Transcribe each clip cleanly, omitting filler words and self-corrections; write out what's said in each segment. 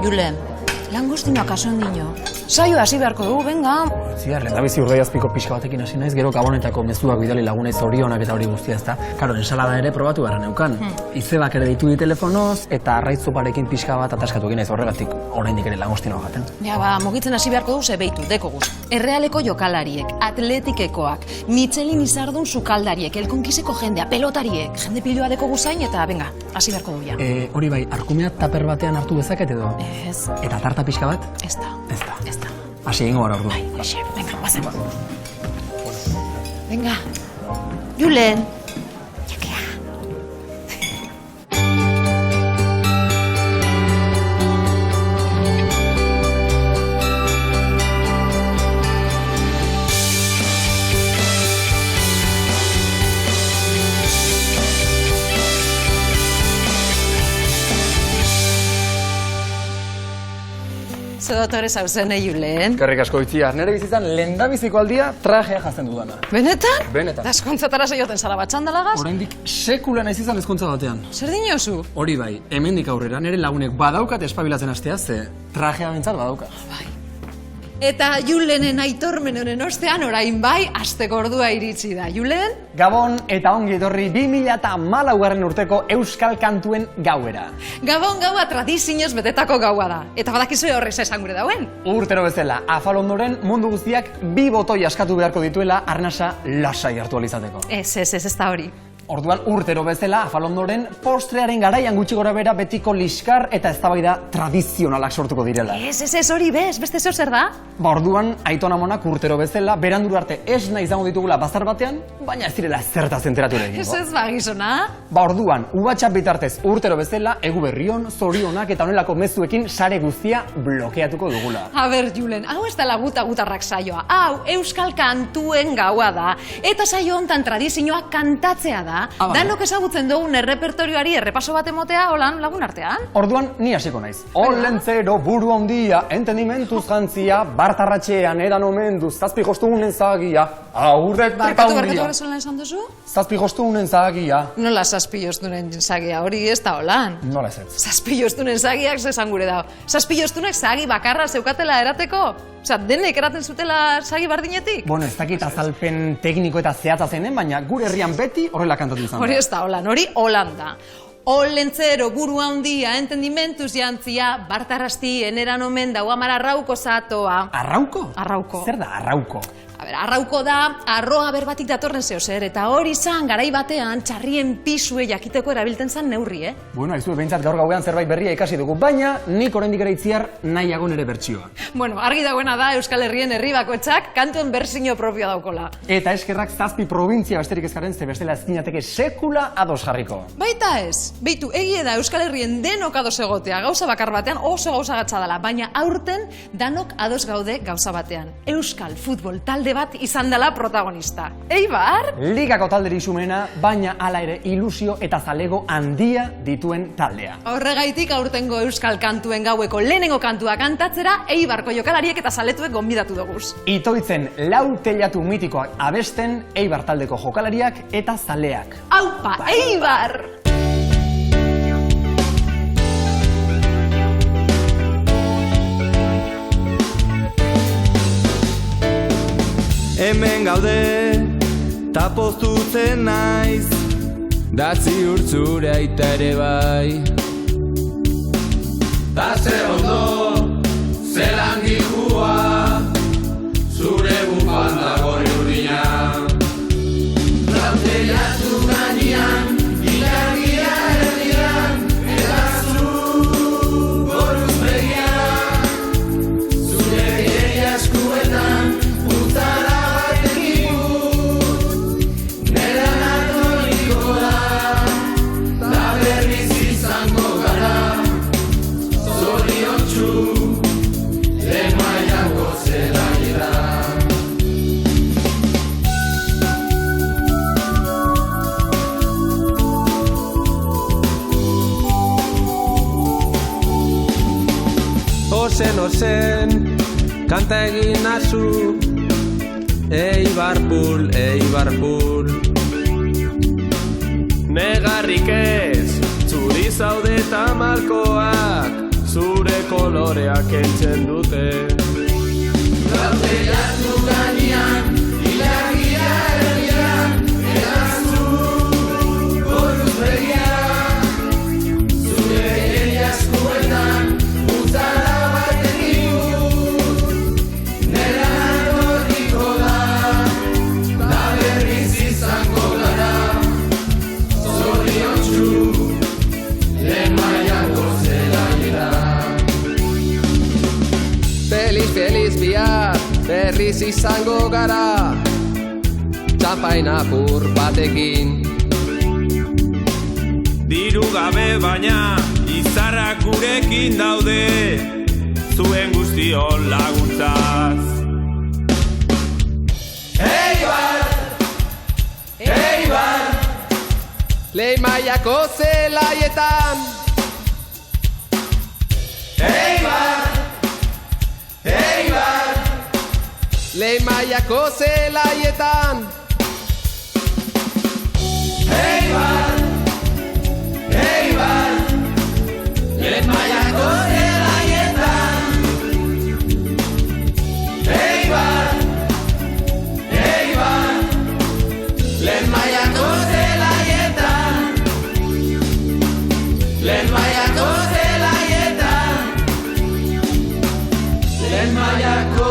Julen, langostinoak asondino. Saio hasi beharko dugu, benga. Ziar, lehendabizi urdaiazpiko pixka batekin hasi naiz, gero Gabonetako mezuak bidali lagunei zorionak eta hori guztia ezta. Karo, ensalada ere probatu beharra neukan. Izebak ere ditu di telefonoz, eta arraitzoparekin pixka bat ataskatu egin naiz horregatik oraindik ere langostinoa jaten. Ja, mugitzen hasi beharko dugu ze beitu, deko guz. Errealeko jokalariek, atletikekoak, Michelin izardun sukaldariek, elkonkiseko jendea, pelotariek, jende piloa deko guzain eta, benga, hasi beharko dugu ja. Hori bai, arkumea taper batean hartu dezaket edo? Ez. Eta tarta pixka bat? Ez da. Hasi egingo gara ordu. Bai, venga, guazen. Venga, Julen. Jakea. Zodotore zauzene, Julen. Eskerrik asko Itziar, nire bizitzan lehendabiziko aldia trajea jazten dudana. Benetan? Benetan. Da eskontzatara zeioten zara batxandalagaz? Oraindik sekula naiz izan ezkontza batean. Zer dinozu? Hori bai, hemendik aurrera nire lagunek badaukat espabilatzen hastea ze trajea bentsat badaukat. Bai. Eta Julenen aitormen honen ostean orain bai, asteko ordua iritsi da. Julen? Gabon eta ongi etorri 2014 urteko Euskal Kantuen gauera. Gabon gaua tradizioz betetako gaua da. Eta badakizue horrez esan gure dauen? Urtero bezala, afalondoren mundu guztiak 2 botoi askatu beharko dituela arnasa lasai hartu alizateko. Ez da hori. Orduan urtero bezala, afalondoren postrearen garaian gutxi gora bera betiko liskar eta eztabaida tradizionalak sortuko direla. Ez hori bez, beste zeo zer da? Orduan, Aiton Amonak urtero bezala, beranduru arte esna izango ditugula bazar batean, baina ez direla zertaz enteratu ere egingo. Ez bagizona? Orduan, WhatsApp bitartez urtero bezala, egu berrion, zorionak eta honelako mezuekin sare guztia blokeatuko dugula. A ber, Julen, hau ez da gutarrak saioa. Hau, Euskal Kantuen gaua da. Eta saio hontan tradizioa kantatzea da. Danok ezagutzen dugun errepertorioari errepaso bat emotea, holan lagun artean? Orduan, ni hasiko naiz. Olentzero buru handia, entendimentuz jantzia, bartarratxean edan omenduz, zazpi jostugunen zagia, aurrek Barkatu horrezolan esan duzu? Zazpi jostugunen zagia. Nola zazpi jostunen zagia, hori ez da holan? Nola ez ez. Zazpi jostunen zagiak zezan gure dago. Zazpi jostunek zagi bakarra zeukatela erateko? Osa, denek eraten zutela zagi bardinetik? Bueno, ez dakit azalpen tekniko eta zehatza zenen, baina gure herrian beti horrela kantatu izan da. Hori ez da holan, hori holan da. Olentzero buru handia, entendimentuz jantzia, bartarrasti, eneran omen dau amar arrauko zatoa. Arrauko? Arrauko. Zer da arrauko? Arrauko da, arroa berbatik datorren zeo zer, eta hori zan garai batean txarrien pisue jakiteko erabiltzen zan neurri, Bueno, aizu, behintzat gaur gauean zerbait berria ikasi dugu, baina nik oraindik ere Itziar nahiago nere bertsioa. Bueno, argi dagoena da Euskal Herrien herri bakoitzak kantuen berzio propioa daukola. Eta eskerrak 7 provintzia besterik ezkaren ze bestela ezkinateke sekula ados jarriko. Baita ez, beitu, egie da Euskal Herrien denok ados egotea, gauza bakar batean oso gauza gatsa dela, baina aurten danok ados gaude gauza batean. Euskal futbol talde bat izan dela protagonista. Eibar? Ligako talderi xumena, baina hala ere ilusio eta zalego handia dituen taldea. Horregaitik aurtengo Euskal Kantuen gaueko lehenengo kantua kantatzera Eibarko jokalariek eta zaletuek gonbidatu doguz. Itoitzen lau teilatu mitikoak abesten Eibar taldeko jokalariak eta zaleak. Aupa, Eibar! Hemen gaude, tapoztutzen naiz, datzi urtzure aita ere bai. Da ze ondo, zelan gihua, zure bufanda gorri urdina. Lauteilatu gainean, ilargia erdian, eta zu goruz begian, zure gehi askuetan, utara. Ozen, kanta egin nazu, Eibarpul, Eibarpul. Negarrik ez, zuri zaude eta malkoak, zure kolore. koloreak kentzen dute. Feliz bihar, berriz izango gara, txampain apur batekin. Diru gabe baina, izarrak gurekin daude, zuen guztion laguntzaz. Eibar, Lehen mailako zelaietan. Lehen mailako zelaietan. Lehen mailako zelaietan. Lehen mailako zelaietan. Lehen mailako zelaietan. Lehen mailako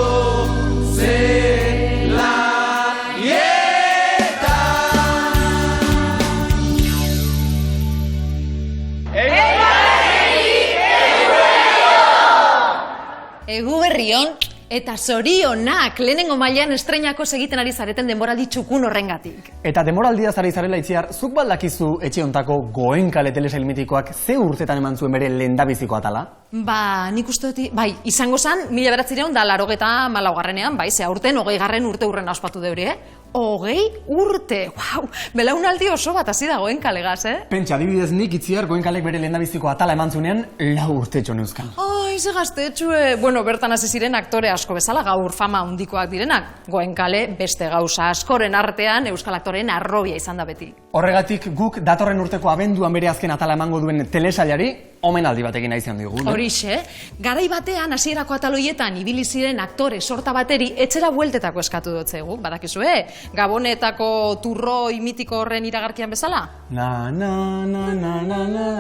Egu berrion eta zorionak lehenengo mailan estreinako egiten ari zareten denboraldi txukun horrengatik. Eta denboraldia ari zarela Itziar, zuk baldakizu etxe hontako Goenkale telesail mitikoak ze urtetan eman zuen bere lehendabiziko atala? Ba, nik uste dut, bai, izango zen, 1984ean, bai, ze aurten 20. urte hurren ospatu deuri, 20 urte, wow, belaunaldi oso bat hasi da Goenkalegaz, Pentsa, adibidez nik Itziar Goenkalek bere lehendabiziko atala eman zunean 4 urte neuzkan. Ai, ze gaztetxue, bueno, bertan hasi ziren aktore asko bezala, gaur fama handikoak direnak. Goenkale beste gauza askoren artean euskal aktoreen arrobia izan da beti. Horregatik guk datorren urteko abenduan bere azken atala emango duen telesailari omenaldi batekin nahi izan digu. Horixe, garai batean hasierako ataloietan ibili ziren aktore sorta bateri etxera bueltetako eskatu dotzegu, badakizue, Gabonetako turroi mitiko horren iragarkian bezala? Na na na na na na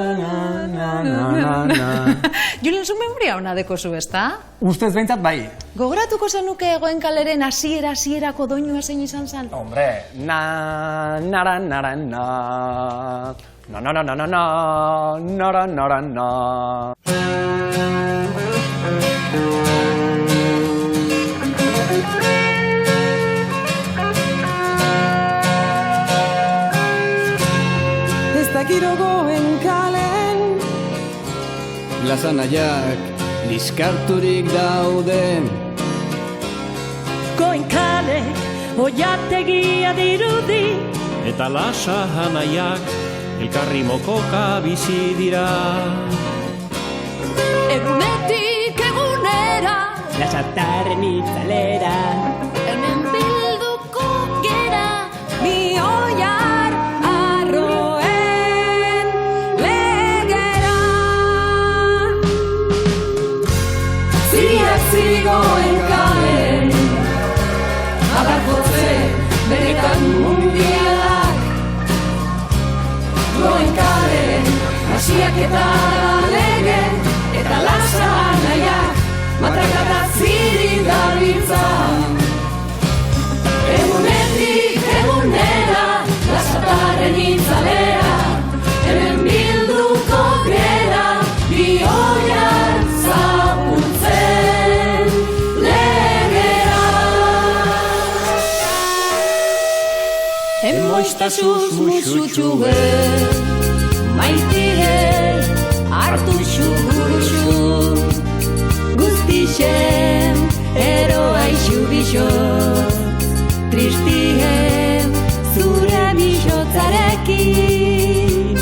na na na. Julien, zu memoria ona dekozu, ezta? Ustez behintzat bai. Gogoratuko zenuke Goenkaleren hasierako doinua zein izan zen? Hombre, na nara nara na. Na na na na na na, nara nara na. Ez da giro Goenkalen Lasanayak liskarturik daude. Goenkalek oiategia dirudi Eta lasa hanaiak elkarri mokoka bizi dira. Egunetik egunera Lasataren itzalera hemen bilduko gera bi oiar arroen legera. Ziak Goenkalen adarkotze benetan mundialak. Goenkalen hasiak eta lege eta lasa nahiak matrakata zirik dabiltza. Egunetik egunera lasataren itzalera hemen bilduko gera bi oiar zapultzen legera. Emoiztasuz musutxue maitire hartu xuguruxu guztixen eroa ixubixo tristien zure bixotzarekin.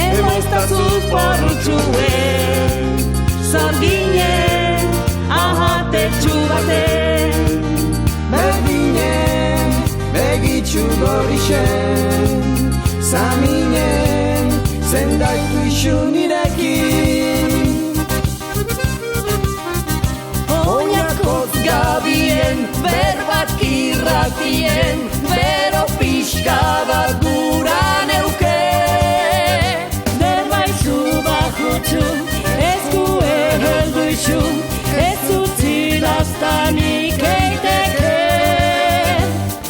Emoiztasuz porrutxue zorginen ahatetxu baten Berdinen begitxu gorrixen, zaminen zendaitu isu nirekin. berbak irratien, bero pixka bat gura neuke. Derbaizu bajutxu, ez gue helduixu, ez utzi lastanik eiteke.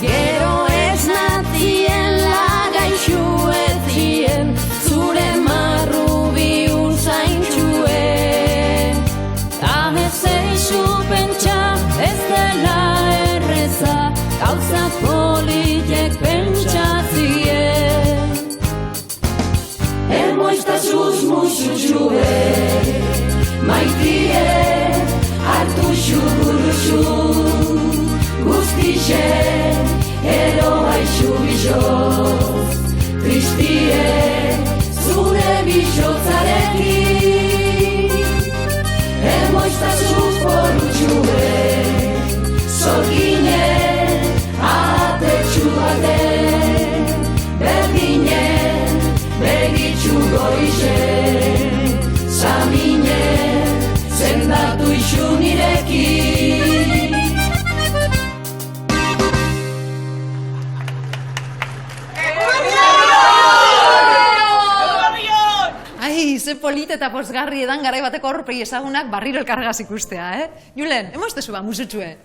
Gero ez natien lagaixu etzien, zure marru bihur zaintxuen. Ta ez eixu pentsa, ez dela erreza, gauza politek pentsatzien. Ermoiztasuz musutxue, maitie, hartu xuguruxu, guztixe, eroa ixu bixoz, tristie, zure bixotzarekin. Ermoiztasuz porutxue, zorgine, atetxu bate, berdinen, begitxu goixe, samine, zendatu ixu nirekin. Ai, ze polit eta pozgarri edan garai bateko aurpegi ezagunak barriro elkargaz ikustea, Julen, emoztezu ba, musutxue?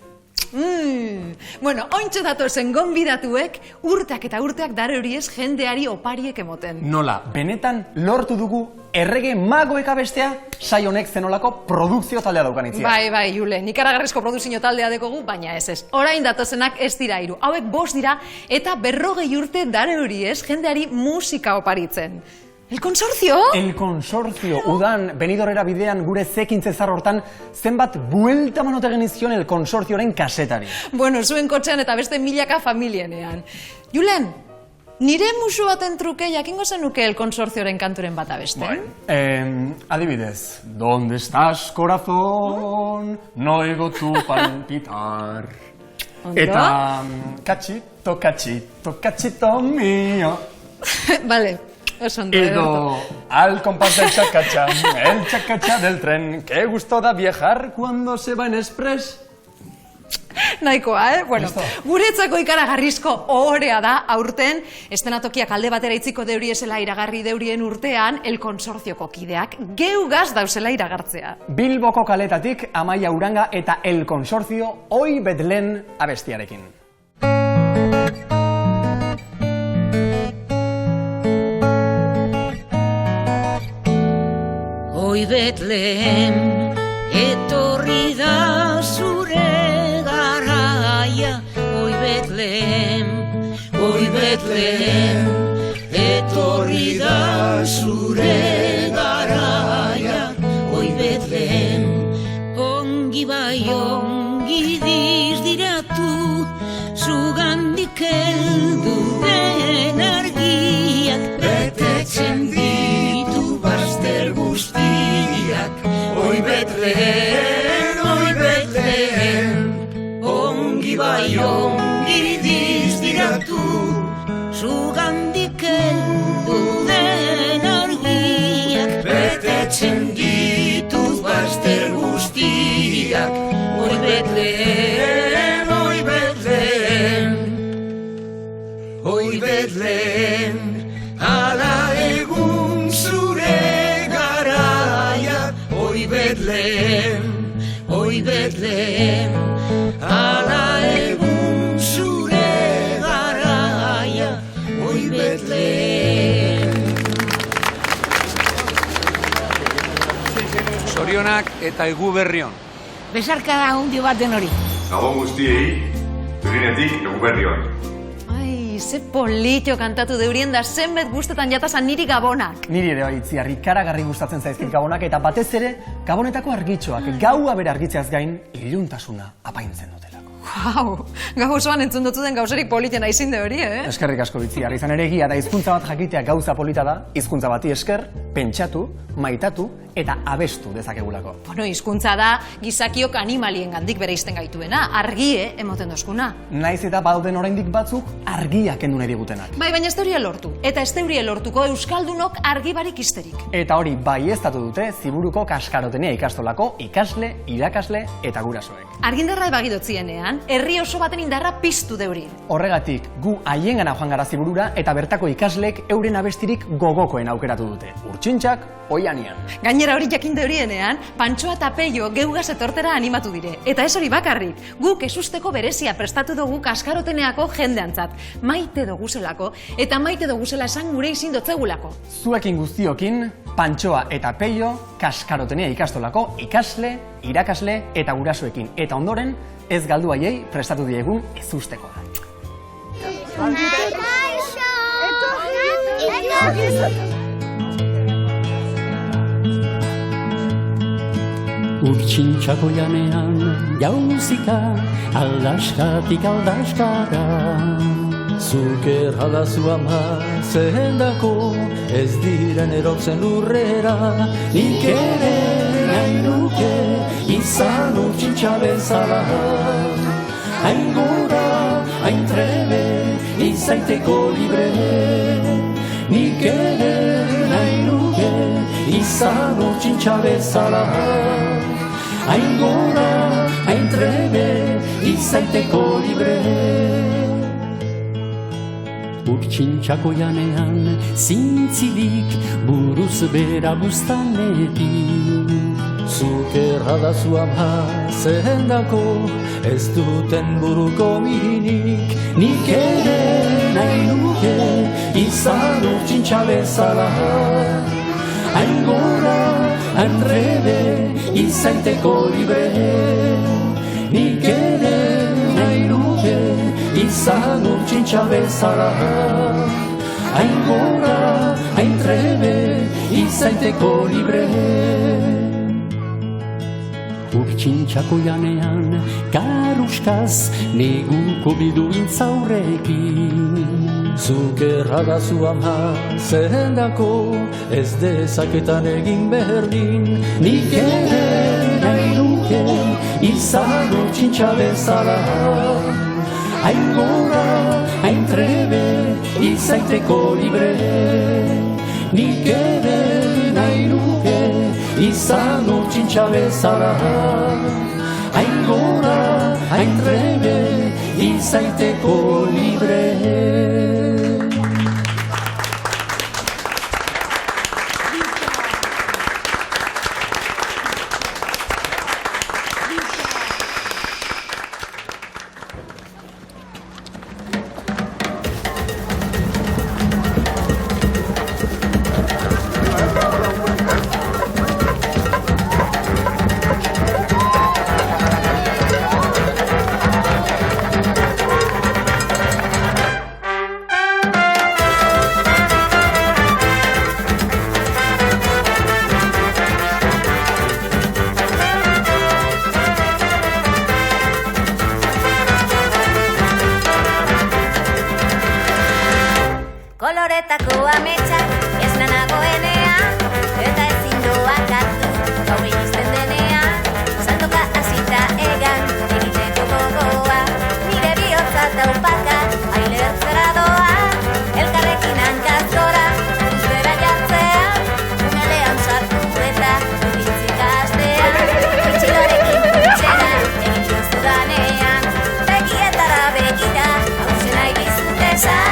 Bueno, ointxe datozen gonbidatuek urteak eta urteak dare horiez jendeari opariek emoten. Nola, benetan lortu dugu errege magoek abestea sai honek zenolako produkzio taldea daukan itzia. Bai, Julen, ikaragarrizko produzio taldea dekogu, baina ez. Orain datozenak ez dira 3, hauek 5 dira eta 40 urte dare horiez jendeari musika oparitzen. El Consorcio? El Consorcio, udan, Benidorrera bidean gure zekintze zar hortan zenbat buelta manote genizion El Consorcioren kasetari. Bueno, zuen kotxean eta beste milaka familienean. Julen, nire musu baten truke jakingo zenuke El Consorcioren kanturen bat abesten? Adibidez, ¿dónde estás, corazón? No oigo tu palpitar. Ondo? Eta, cachito, cachito, cachito mío. Vale. Edo, al compás del chacacha, el chacacha del tren, qué gusto da viajar cuando se va en express. Nahikoa, Bueno, Listo. guretzako ikaragarrizko ohorea da aurten, estenatokiak alde batera itziko deuriesela iragarri deurien urtean, El Consorcioko kideak geugaz dauzela iragartzea. Bilboko kaletatik Amaia Uranga eta El Consorcio Oi Betlen abestiarekin. Oi Betlehem, etorri da zure garaia. Oi Betlehem, etorri da zure garaia. Oi Betlehem, ongi bai ongi dizdiratu, zugandik heldu den argiak, betetzen ditu bazter guztiak. Oi Betlehem, ongi bai ongi dizdiratu, zugandik heldu den argiak, betetzen ditu bazter guztiak. Oi Betlehem, oi Betlehem, ala egun zure garaia. Oi Betlehem, ala egun zure garaia. Oi Betlehem. Zorionak eta egu berrion. Besarkada hundi baten hori. Gabon guztiei, Turinetik egu berrion. Ai, ze politxo kantatu deurien da zenbet guztetan jatazan niri gabonak. Niri ere baitziar, ikaragarri gustatzen zaizkit gabonak eta batez ere gabonetako argitxoak gaua bere argitzeaz gain iluntasuna apaintzen dutelako. Wow, gau osoan entzun dutu den gauzarik politena izinde hori, Eskerrik asko bitziar, izan ere egia da hizkuntza bat jakitea gauza polita da, hizkuntza bati esker, pentsatu, maitatu eta abestu dezakegulako. Bueno, hizkuntza da gizakiok animalien gandik bere izten gaituena, argie emoten dozkuna. Naiz eta badauden oraindik batzuk argia kendu nahi digutenak. Bai, baina ez teurie lortu, eta ez teurie lortuko euskaldunok argi barik isterik. Eta hori baieztatu dute Ziburuko Kaskarotenia ikastolako ikasle, irakasle eta gurasoek. Argindarra ebagidotzienean, herri oso baten indarra piztu deuri. Horregatik, gu haiengana joan gara Ziburura eta bertako ikaslek euren abestirik gogokoen aukeratu dute. Urtsintxak, oianian. Gainera hori jakinte horienean, Pantxoa eta Peio geugaz etortera animatu dire. Eta ez hori bakarrik, guk esusteko berezia prestatu dugu kaskaroteneako jendeantzat. Maite duguzelako, eta maite duguzela esan gure izin dotzegulako. Zuekin guztiokin, Pantxoa eta Peio kaskarotenea ikastolako ikasle, irakasle eta gurasoekin. Eta ondoren, ez galdu haiei prestatu diegun ezusteko da. Urtsintxako janean jauzika aldaskatik aldaskara. Zuker aldazu ama zehendako ez diren erortzen lurrera. Nik ere nahi nuke izan urtsintxa bezala. Hain gora, hain trebe, izaiteko libre. Nik ere nahi nuke izan urtsintxa bezala. Hain gora, hain trebe, izaiteko libre. Urtsintxako janean zintzilik buruz bera buztanetik. Zukerra da zu ama zehendako ez duten buruko minik. Nik ere nahi nuke izan urtsintxa bezala. Hain gora, hain trebe, izaiteko libre. Nik ere nahi nuke izan urtsintxa bezala. Hain gora, hain trebe, izaiteko libre. Urtsintxako janean karuskaz neguko biduintzaurrekin. Zukerra da zu ama zehendako ez dezaketan egin berdin. Nik ere nahi nuke izan urtsintxa bezala. Hain gora, hain trebe, izaiteko libre. Nik ere nahi nuke izan urtsintxa bezala. Hain gora, hain trebe, izaiteko libre. Koloretako ametsak ez nanagoenean, eta ezin doak hartu gaur iristen denean. Santoka hasita egan egiteko gogoa, nire bihotza taupaka ailertzera doa. Elkarrekin hankaz gora, uzbera jartzean, unalean sartu eta urintzik hastean. Itxilorekin putxena egin jozudanean, begietara begira, hauzen nahi dizut esan.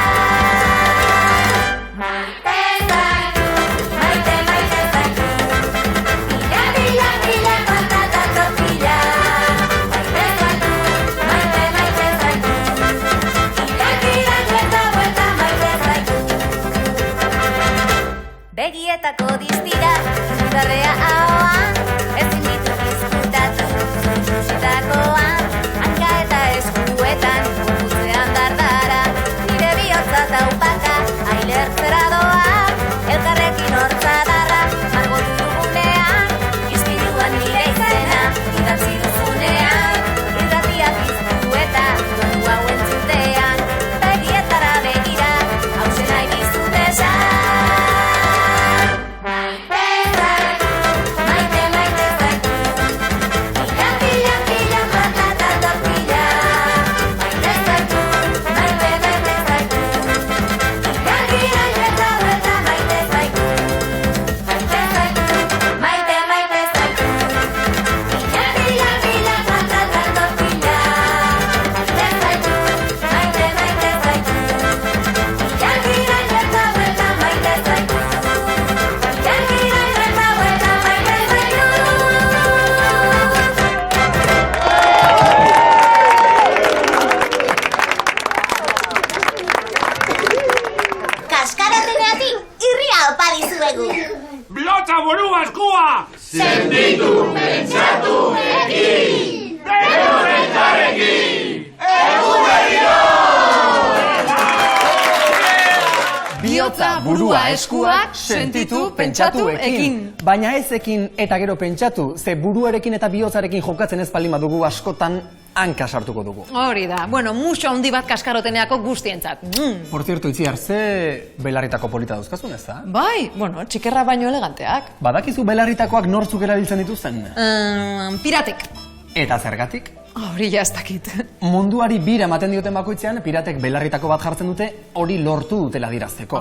burua eskuak, sentitu, pentsatu, ekin. Baina ez ekin eta gero pentsatu, ze buruarekin eta bihotzarekin jokatzen ez baldin badugu askotan hanka sartuko dugu. Hori da, bueno, muxo handi bat kaskaroteneako guztientzat. Por cierto, Itziar, ze belarritako polita dauzkazun ez da? Bai, bueno, txikerra baino eleganteak. Badakizu belarritakoak nortzuk erabiltzen dituzten? Piratek. Eta zergatik? Hori ez dakit. Munduari bira ematen dioten bakoitzean, piratek belarritako bat jartzen dute, hori lortu dutela dirazteko.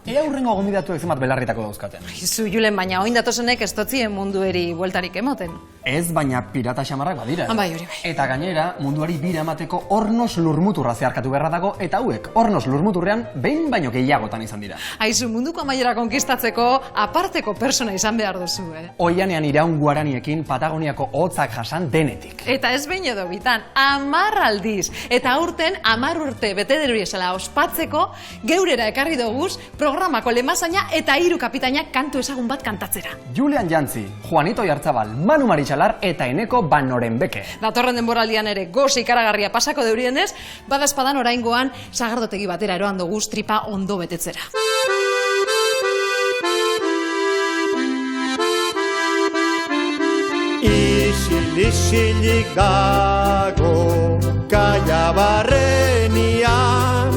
Ea hurrengo gonbidatuek zenbat belarritako dauzkaten. Izu, Julen, baina oin datosenek ez dotzien mundueri bueltarik emoten. Ez, baina pirata xamarrak badira. Bai, hori bai. Eta gainera, munduari bira emateko hornos lurmuturra zeharkatu beharra dago, eta hauek, hornos lurmuturrean, behin baino gehiagotan izan dira. Aizu, munduko amaiera konkistatzeko aparteko persona izan behar duzu, Oianean iraun guaraniekin Patagoniako hotzak jasan denetik. Eta ez behin edo bitan, 10 aldiz. Eta aurten 10 urte bete esala ospatzeko, geurera ekarri doguz programako lemazaina eta 3 kapitainak kantu ezagun bat kantatzera. Julian Jantzi, Juanito Oyarzabal, Manu Maritxalar eta Eneko Banorenbeke. Datorren denboraldian ere goze ikaragarria pasako deurienez, badazpadan oraingoan sagardotegi batera eroan doguz tripa ondo betetzera. Isilik dago kaia barrenian,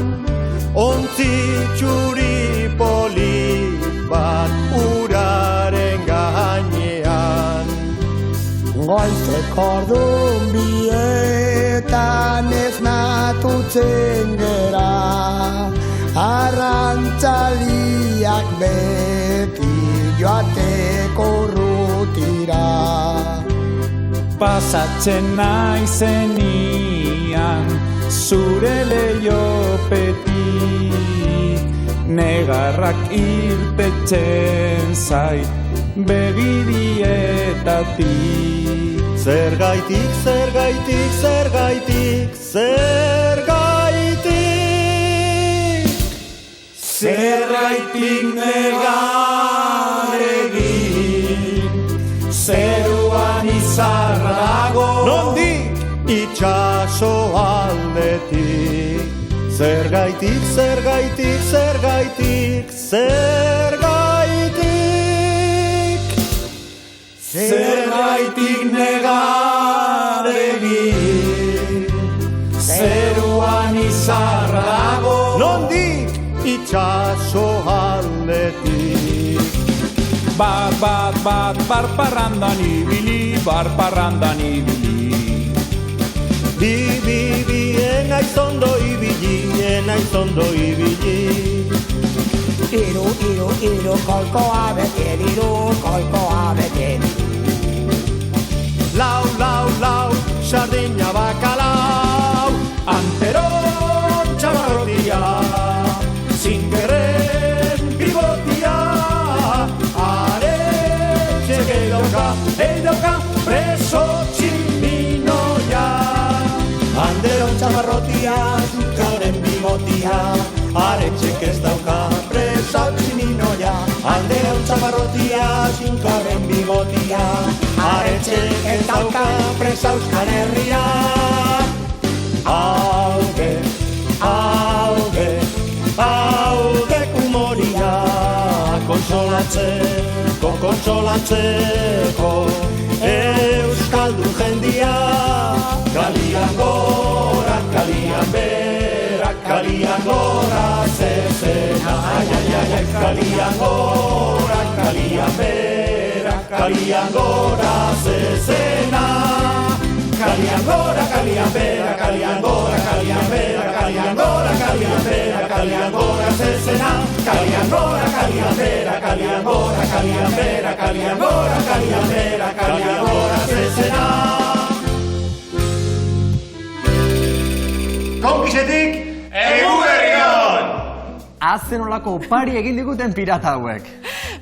ontzi txuri polit bat uraren gainean. Goizeko ordun bietan esnatutzen gera, arrantzaliak beti joateko urrutira. Pasatzen naizenian zure leiopetik, negarrak irtetzen zait begirietatik. Zergaitik, zergaitik, zergaitik, zergaitik, zergaitik negar egin, zeruan izarra dago, nondik itxaso aldetik. Zergaitik, zergaitik, zergaitik, zergaitik, zergaitik negar egin, zeruan izarra dago, nondik itxaso aldetik. Barparandan ibili, barparandan ibili. Bi, enaizondo ibili. Iru, kolkoa beten, kolkoa beten. Lau, sardina bakalau, anteron txabarrotia, zingerren bibotia, Eidoka, preso tximinoia. Anderon txamarrotia, zukaren bigotia, aretxek ez dauka preso tximinoia. Anderon txamarrotia, zukaren bigotia, aretxek ez dauka preso Euskal Herria. Auge kumoria, konsolatzeko Euskaldun jendia. Kalian gora, kalian bera, kalian gora zezena. Kalian gora, kalian bera, kalian gora zezena. Kalian gora, kalian bera, kalian gora, kalian bera, kalian gora, kalian bera, kalian gora zezena. Kalian gora, kalian bera, kalian gora, kalian bera, kalian gora, kalian bera, kalian gora zezena. Konkisetik, Eguberrion! Azen olako opari egin diguten pirata hauek.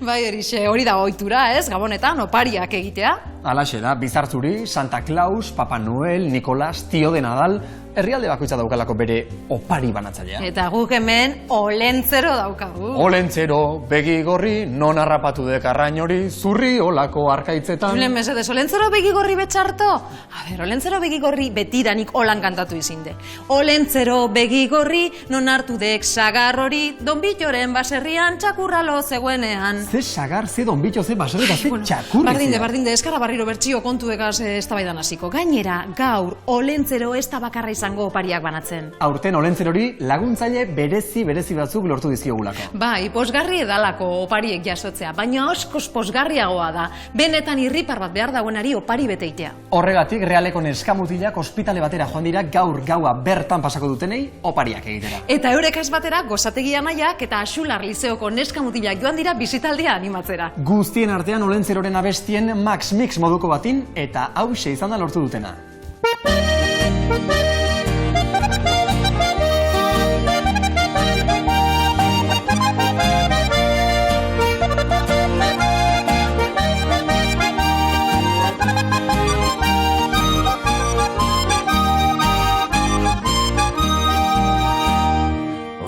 Bai, hori da ohitura, ez? Gabonetan opariak egitea. Alaxe da, Bizartzuri, Santa Claus, Papa Noel, Nikolas, Tio de Nadal, herrialde bakoitza daukalako bere opari banatzailea. Eta guk hemen olentzero daukagu. Olentzero, begi gorri, non harrapatu dek arrain hori, zurri olako arkaitzetan. Julen, mesedez, olentzero begi gorri betxarto? A ber, olentzero begi gorri betidanik holan kantatu izinde. Olentzero begi gorri, non hartu dek sagar hori, Don Bittoren baserrian txakurralo zegoenean. Ze sagar, ze Don Bitto, ze baserri, ze txakurri. Bardinde, eskara barriro bertxio kontuekaz eztabaidan hasiko. Gainera, gaur, olentzero ez da bakarra izango opariak banatzen. Aurten olentzerori laguntzaile berezi batzuk lortu dizkiogulako. Bai, posgarri edalako opariek jasotzea, baina oskoz posgarriagoa da. Benetan irripar bat behar dagoenari opari beteitea. Horregatik, Realeko neskamutilak ospitale batera joan dira gaur gaua bertan pasako dutenei opariak egitera. Eta eurekaz batera, gozategia nahiak eta Axular Lizeoko neskamutilak joan dira bisitaldea animatzera. Guztien artean olentzeroren abestien Max Mix moduko batin eta hauxe izan da lortu dutena.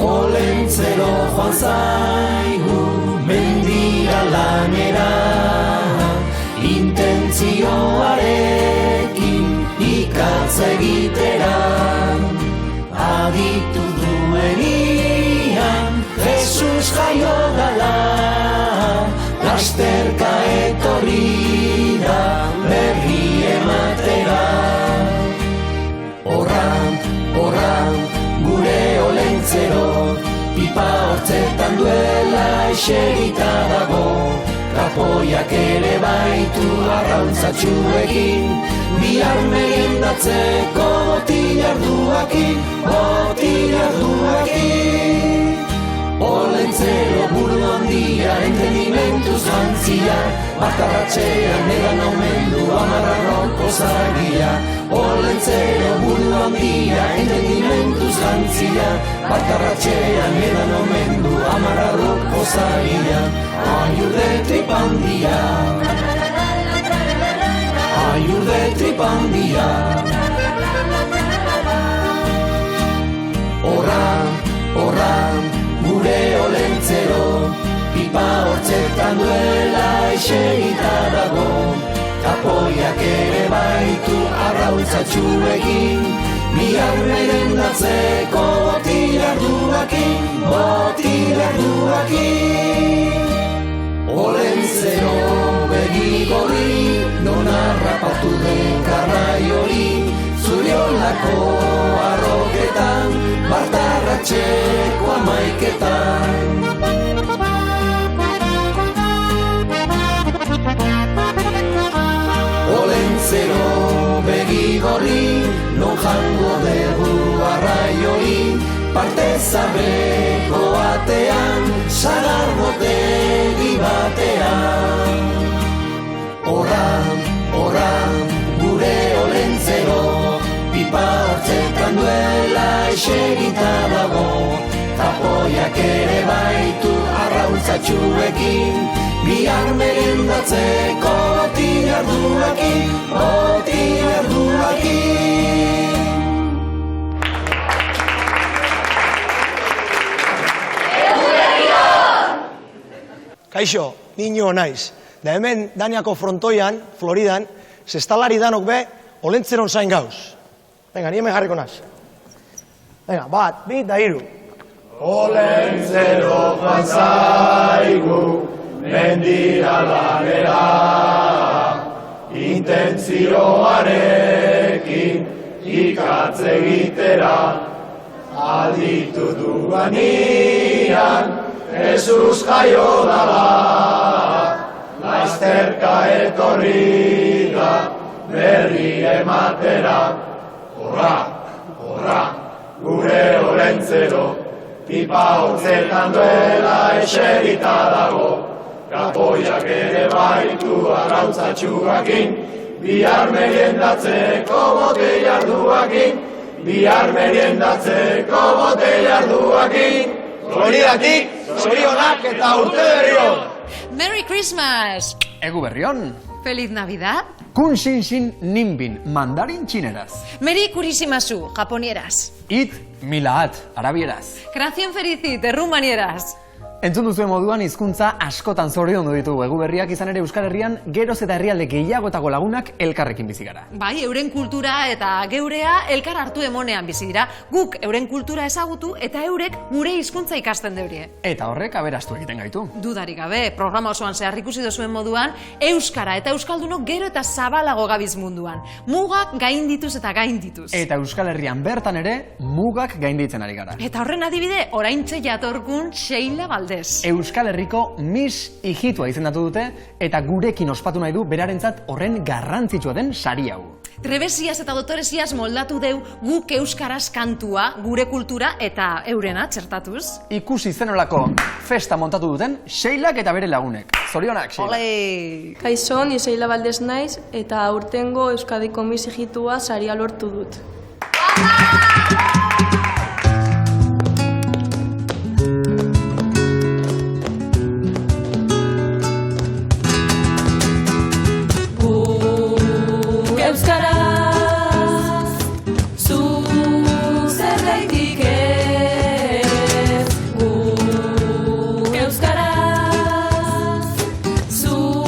Olentzero joan zaigu mendira lanera, intentzioarekin ikatza egitera. Aditu duenian Jesus jaio dala, lasterka etorri da berri ematera. Horran, gure olentzero, pipa hortzetan duela eserita dago. Kapoiak ere baitu arrautzatxuekin, bihar meriendatzeko botilarduakin. Olentzero buru handia, entendimentuz jantzia, bakarratxean edan omendu amarrarroko zagia. Olentzero buru handia, entendimentuz jantzia, bakarratxean edan omendu amarrarroko zagia. Aiur de tripandia, aiur de tripandia. Horran, gure olentzero, pipa hortzetan duela eserita dago. Kapoiak ere baitu arrautzatxuekin, bihar merendatzeko botilarduakin. Olentzero begi gorri, non harrapatu den karrai hori, zuriolako arroketan, bartarratxeko amaiketan. Olentzero begi gorri, non jango dugu arrai hori, parte zabeko batean, sagar botegi batean. Horran, gure olentzero, pipa hortzetan duela eserita dago. Kapoiak ere baitu arrautzatxuekin, bihar meriendatzeko botilarduakin. Kaixo, niño naiz. Da hemen Daniako frontoian, Floridan, zestalari danok be, olentzeron zain gauz. Venga, ni hemen jarriko naz. Venga, 1, 2, 3. Olentzero joan zaigu mendira lanera, intentzioarekin ikatz egitera. Aditu duanian Jesus jaio dala, lasterka etorri da berri ematera. Horra, gure olentzero, pipa hortzetan duela eserita dago. Kapoiak ere baitu arrautzatxuakin, bihar meriendatzeko botilarduakin. Floridatik, zorionak eta urte berri on! Merry Christmas! egu berrion. Feliz Navidad. Kun xin xin nimbin, mandarin txineraz. Meri kurisimasu, japonieraz. It milaat, arabieraz. Gracian felicit, errumanieraz. Entzun duzuen moduan hizkuntza askotan zoriondu ditugu egu berriak, izan ere Euskal Herrian geroz eta herrialde gehiagotako lagunak elkarrekin bizi gara. Bai, euren kultura eta geurea elkar hartu emonean bizi dira. Guk euren kultura ezagutu eta eurek gure hizkuntza ikasten deurie. Eta horrek aberastu egiten gaitu. Dudarik gabe, programa osoan zehar ikusi duzuen moduan, euskara eta euskaldunok gero eta zabalago gabiz munduan. Mugak gaindituz eta gaindituz. Eta Euskal Herrian bertan ere mugak gainditzen ari gara. Eta horren adibide, oraintxe jatorkun Sheila Valdez. Euskal Herriko Miss Ijitua izendatu dute eta gurekin ospatu nahi du berarentzat horren garrantzitsua den sari hau. Trebesiaz eta dotoresiaz moldatu deu guk euskaraz kantua, gure kultura eta eurena txertatuz. Ikusi zenolako festa montatu duten Sheilak eta bere lagunek. Zorionak, Sheila. Ole! Kaixo, ni Sheila Valdez naiz eta aurtengo Euskadiko Miss Ijitua saria lortu dut. Euskaraz, zu zergaitik ez. Euskaraz, zu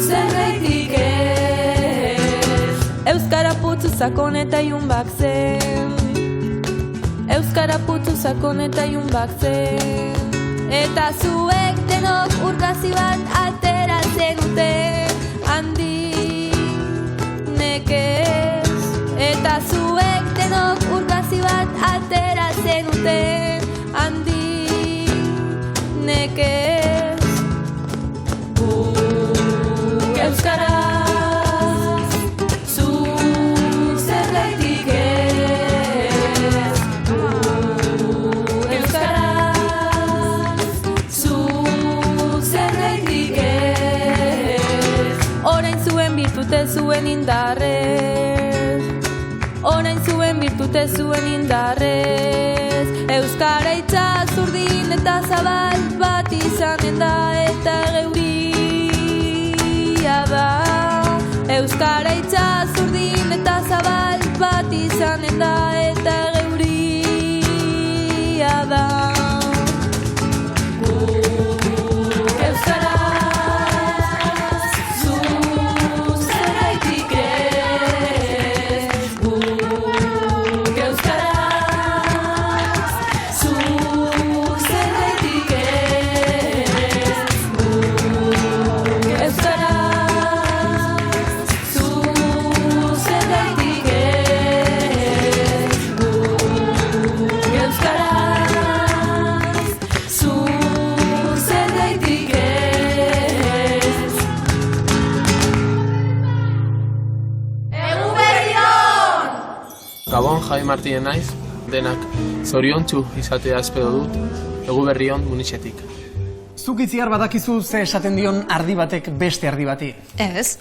zergaitik ez. Euskara putzu sakon eta iunbak zen. Euskara putzu sakon eta iunbak zen. Eta zuek denok urkazi bat atera zenuten handi. Ez, eta zuek denok urkazi bat atera zenuten handi nekez. Euskaraz, zu zergaitik ez. Euskaraz, zu zergaitik ez. Orain zuen birtute zuen indarrez, orain zuen birtute zuen indarrez. Euskara hitza zurdin eta zabal bat izanen da eta geuria da. Euskara hitza zurdin eta zabal bat izanen da eta geuria da. Gabon, Javi Martinen naiz, denak zoriontsu izatea espero dut, egu berrion Munixetik. Zuk itziar badakizu ze esaten dion ardi batek beste ardi bati? Ez.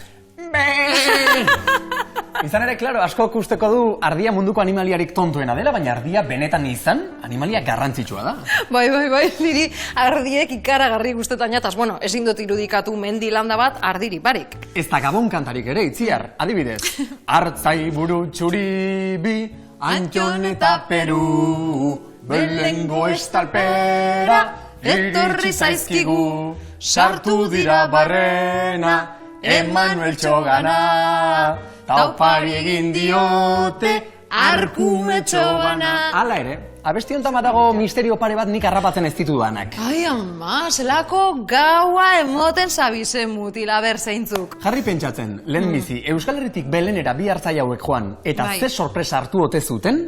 Izan ere, klaro, askok usteko du ardia munduko animaliarik tontuena dela, baina ardia benetan izan, animalia garrantzitsua da. Bai, niri ardiek ikaragarri guztetan jataz. Bueno, ezin dut irudikatu mendilanda bat ardiri barik. Ez da Gabon kantarik ere, itziar, adibidez. Artzai buru txuri bi, Antxon eta Peru, Belengo estalpera, etorri zaizkigu, sartu dira barrena, Emanuel Txogana, taupari egin diote, arkumetxo bana. Hala ere, abesti honetan badago misterio pare bat nik harrapatzen ez ditudanak. Ai, ama, zelako gaua emoten zabizen mutila berzeintzuk. Jarri pentsatzen, lehen bizi, Euskal Herritik Belenera bi hartzai hauek joan, eta ze sorpresa hartu ote zuten,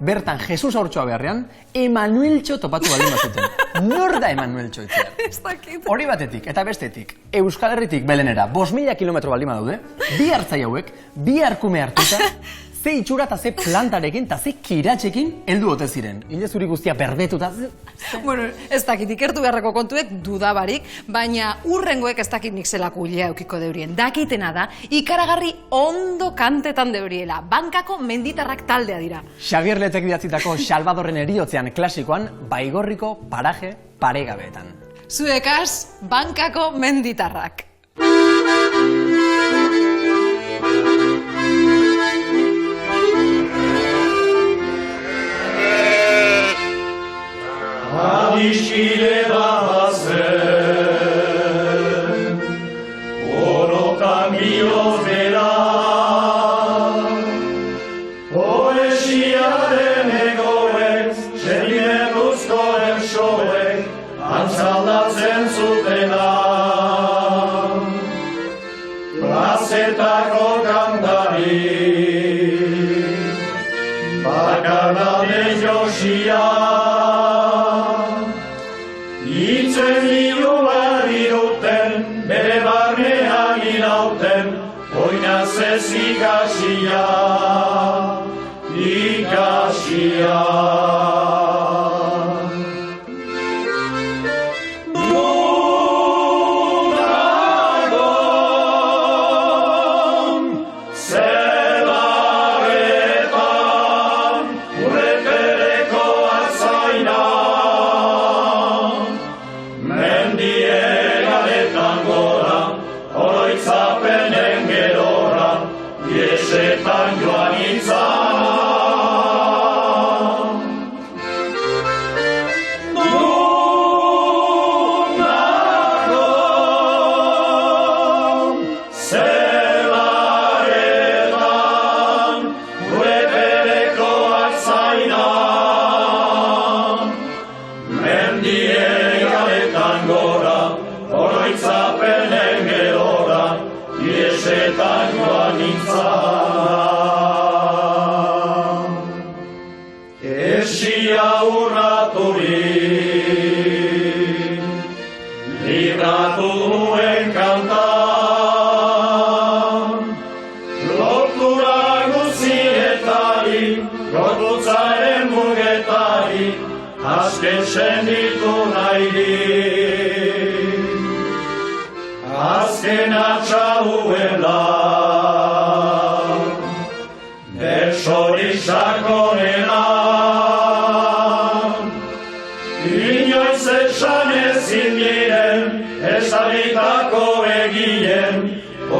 bertan Jesus haurtxoa beharrean, Emanueltxo topatu baldin bazuten. Nor da Emanueltxo itziar? Hori batetik, eta bestetik, Euskal Herritik Belenera 5.000 kilometro baldin badaude, bi hartzai hauek, bi arkume hartuta, ze itxura eta ze plantarekin eta ze kiratxekin heldu ote ziren. Ile zuri guztia berdetuta. Bueno, ez dakit ikertu beharreko kontuek dudabarik, baina urrengoek ez dakit nik zelako hilea eukiko deurien. Dakitena da, ikaragarri ondo kantetan deuriela. Bankako menditarrak taldea dira. Xavier Letek idatzitako Salvadorren eriotzean klasikoan, Baigorriko paraje paregabeetan. Zuekaz, Bankako menditarrak. Adiskide bazen, orotan bihotz dela, poesiaren egoek, sentimentuzko ersoek, antzaldatzen zutela. Plazetako kantari, bakardaden josia, itzen dirua diruten, bere barnean irauten, oinaz ez ikasia, ikasia. Iesetan joan izan. Nunago zelaretan gure berekoak zainan. Mendien galetan gora, oroitzapenen gerora, iesetan joan izan. Esia urraturik, libratu duen kantan, lotura guzietari, gorputzaren mugetari, azken senditu nahirik. Azken atxaduela, bersori sakonela, inoiz esan ezin diren, esalitako egien,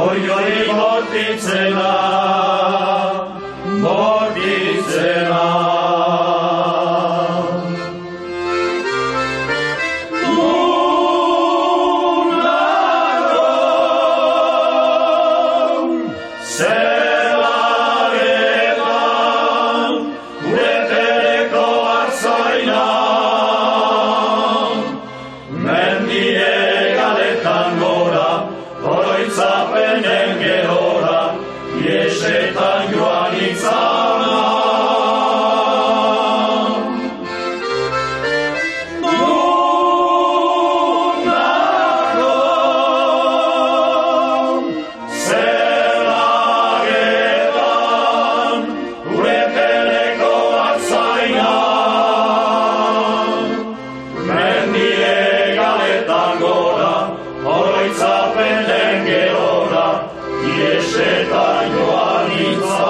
oioi bortitzela, bortitzela. Iesetan joan izan. Nunago zelagetan gure perekoak zainan. Mendie galetan gora, oroitzapenen gerora, iesetan joan izan.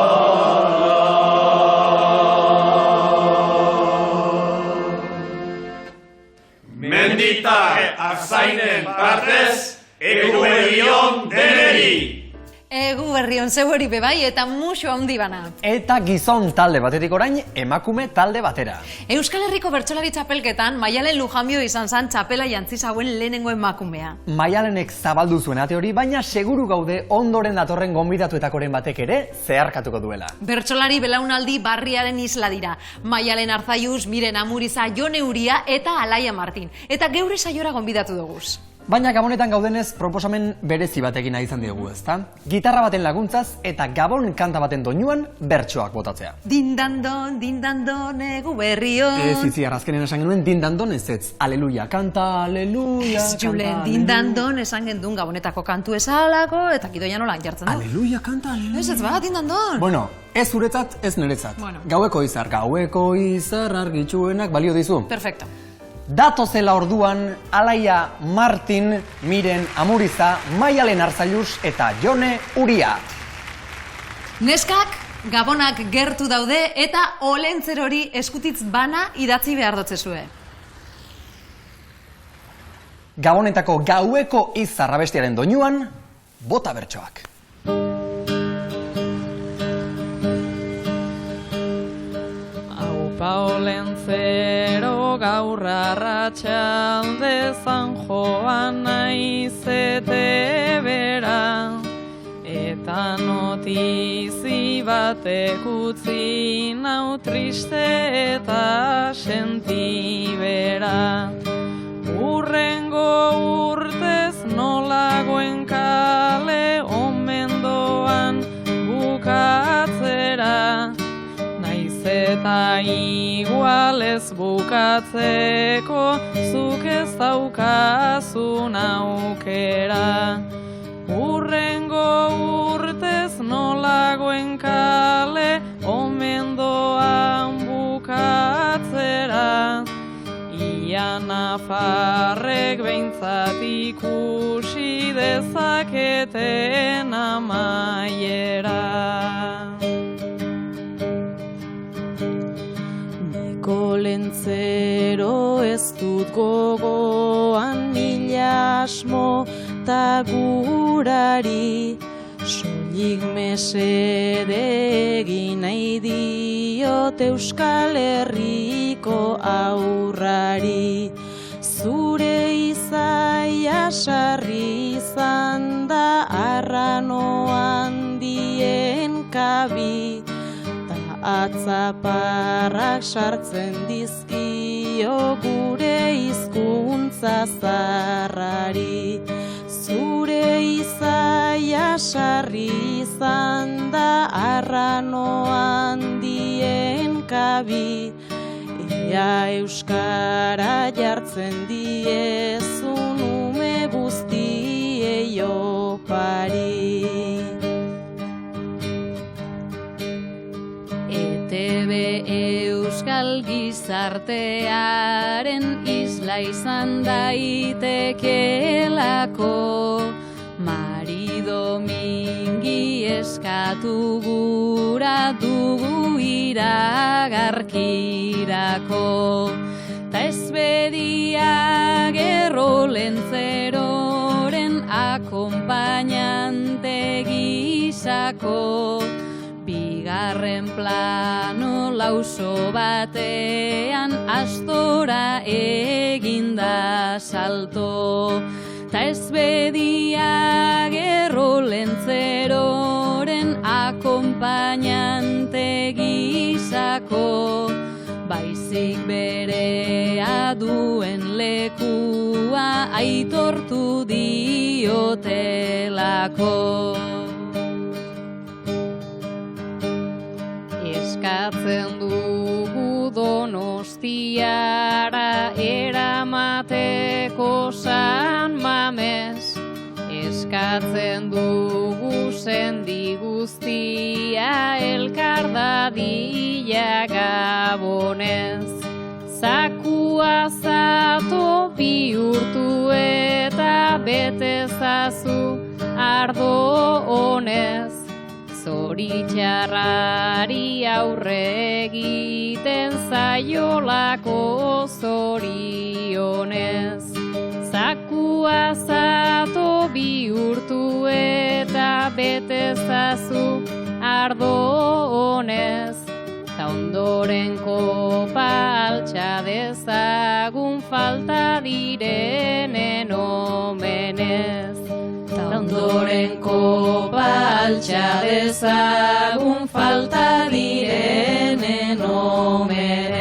Menditar arzainen partez, egu berrion deneri. Egu berrion zeu hori bebai eta musu handi bana. Eta gizon talde batetik orain, emakume talde batera. Euskal Herriko bertsolari txapelketan, Maialen Lujanbio izan zan txapela jantzi zauen lehenengo emakumea. Maialenek zabaldu zuen ate hori, baina seguru gaude ondoren datorren gonbidatuetakoren batek ere zeharkatuko duela. Bertsolari belaunaldi barriaren isla dira. Maialen Arzaiuz, Miren Amuriza, Jone Uria eta Alaia Martin. Eta geure saiora gonbidatu duguz. Baina Gabonetan gaudenez proposamen berezi batekin nahi izan diogu, ezta? Gitarra baten laguntzaz eta Gabon kanta baten doinuan bertsoak botatzea. Dindandon, egu berrion. Ez, arrazkenen esan genuen dindandon ez, aleluia, kanta, aleluia, ez, Julen, dindandon esan gendun Gabonetako kantu esalako, eta gidoia nola jartzen du. Aleluia, kanta, aleluia. Ez ba, dindandon. Bueno, ez zuretzat, ez niretzat. Bueno. Gaueko izar argitsuenak balio dizu. Perfecto. Datozela orduan, Alaia Martin, Miren Amuriza, Maialen Arzaiuz eta Jone Uria. Neskak, Gabonak gertu daude eta olentzer hori eskutitz bana idatzi behar dotzezue. Gabonetako gaueko izar abestiaren doinuan, bota bertsoak. Paolentzero gaur arratsalde San Joan naizete bera, eta notizi batek utzi nau triste eta sentibera. Urrengo urtez nolagoen kale omen doan bukatzera, eta igual ez bukatzeko zuk ez daukazun aukera. Urrengo urtez nolagoen kale omen doan bukatzera, ia nafarrek behintzat ikusi dezaketen amaiera. Lentzero ez dut gogoan mila asmo ta gurari, soilik mesede egin nahi diot Euskal Herriko aurrari. Zure izaia sarri izan da arrano handien kabi, atzaparrak sartzen dizkio gure hizkuntza zaharrari. Zure izaia sarri izan da arrano handien kabi, ea euskara jartzen diezun ume guztiei opari. ETB euskal gizartearen isla izan daitekelako, Mari Domingi eskatu gura dugu iragarkirako, ta ez bedia Gerro Lentzeroren akompainante gisako, bigarren plano lauso batean astora eginda salto, ta ez bedia Gerro Lentzeroren akompainante gisako, baizik berea duen lekua aitortu diotelako. Eskatzen dugu Donostiara eramateko San Mames, eskatzen dugu sendi guztia elkar dadila Gabonez. Zakua zato bihurtu eta betezazu ardo honez, zoritxarrari aurre egiten zaiolako zorionez. Zakua zato bihurtu eta betezazu ardo honez, ta ondoren kopa altxa dezagun falta direnen omenez. Ondoren kopa altxa dezagun falta direnen omenez.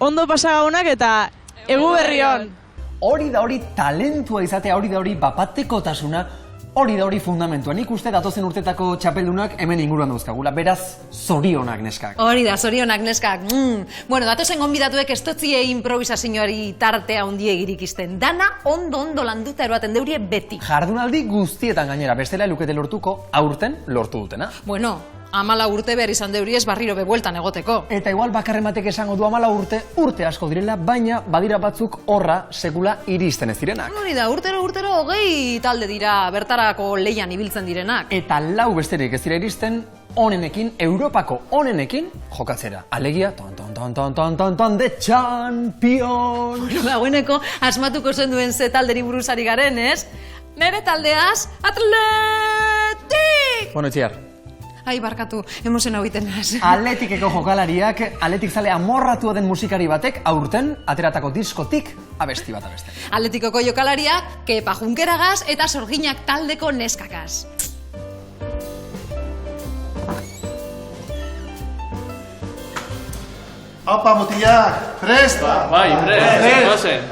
Ondo pasagabonak eta egu berri on. Hori da hori talentua izatea, hori da hori bapatekotasuna, hori da hori fundamentua. Nik uste datozen urtetako txapeldunak hemen inguruan dauzkagula, beraz zorionak neskak. Hori da, zorionak neskak. Bueno, datozen gonbidatuek ez totzie improvisazioari tartea hundiegirik izten. Dana ondo landuta eroaten deurie beti. Jardunaldi guztietan gainera, bestela lukete lortuko, aurten lortu dutena. Bueno, 14 urte behar izan deuri ez barriro bebueltan egoteko. Eta igual bakarrematek esango du 14 urte asko direla, baina badira batzuk horra sekula iristen ez direnak. Hori da, urtero 20 talde dira bertarako leian ibiltzen direnak. Eta 4 besterik ez dira iristen onenekin, Europako onenekin jokatzera. Alegia, Ton, the champion! Dagoeneko asmatuko zen duen ze talderi buruzari garen, ez? Nere taldeaz, Atletik! Bueno, Itziar. Ai, barkatu, emozen hau iten naz. Atletikeko jokalariak, Atletik zale amorratua den musikari batek, aurten, ateratako diskotik, abesti bat abeste. Atletikoko jokalariak, Kepa Junkeragaz eta Sorginak taldeko neskakaz. Apa, mutilak, presta! Bai, prest, gozen.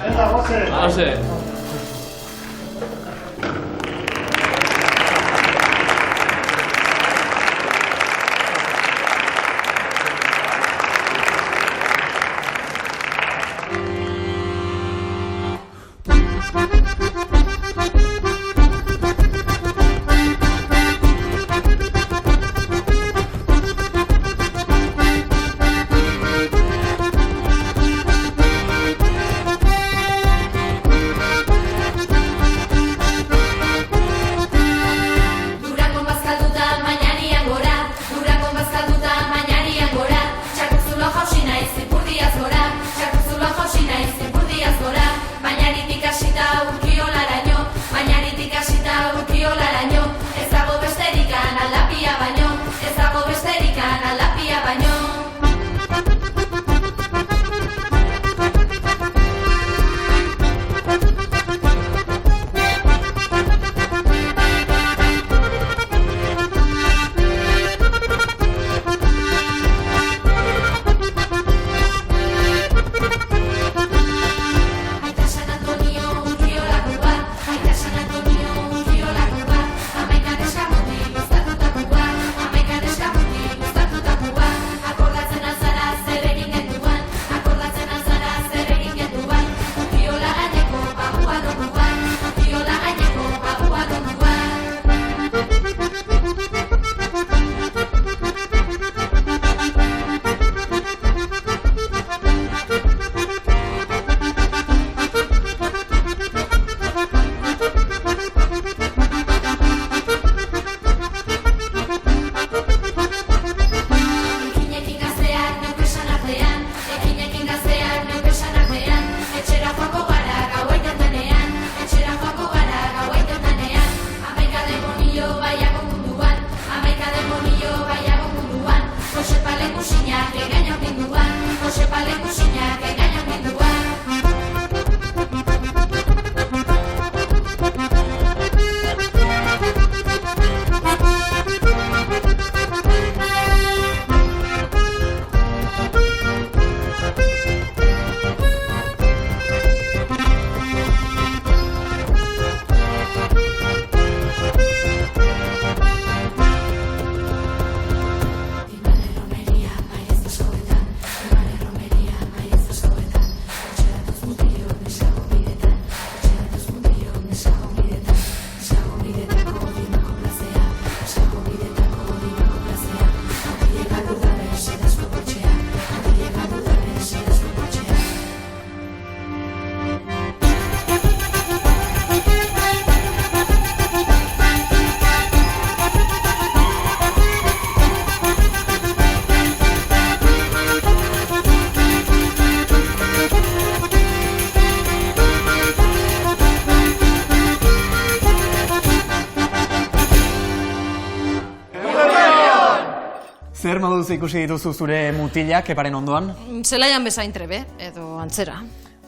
Zer moduz ikusi dituzu zure mutilak Keparen ondoan? Zelaian bezain trebe, edo antzera.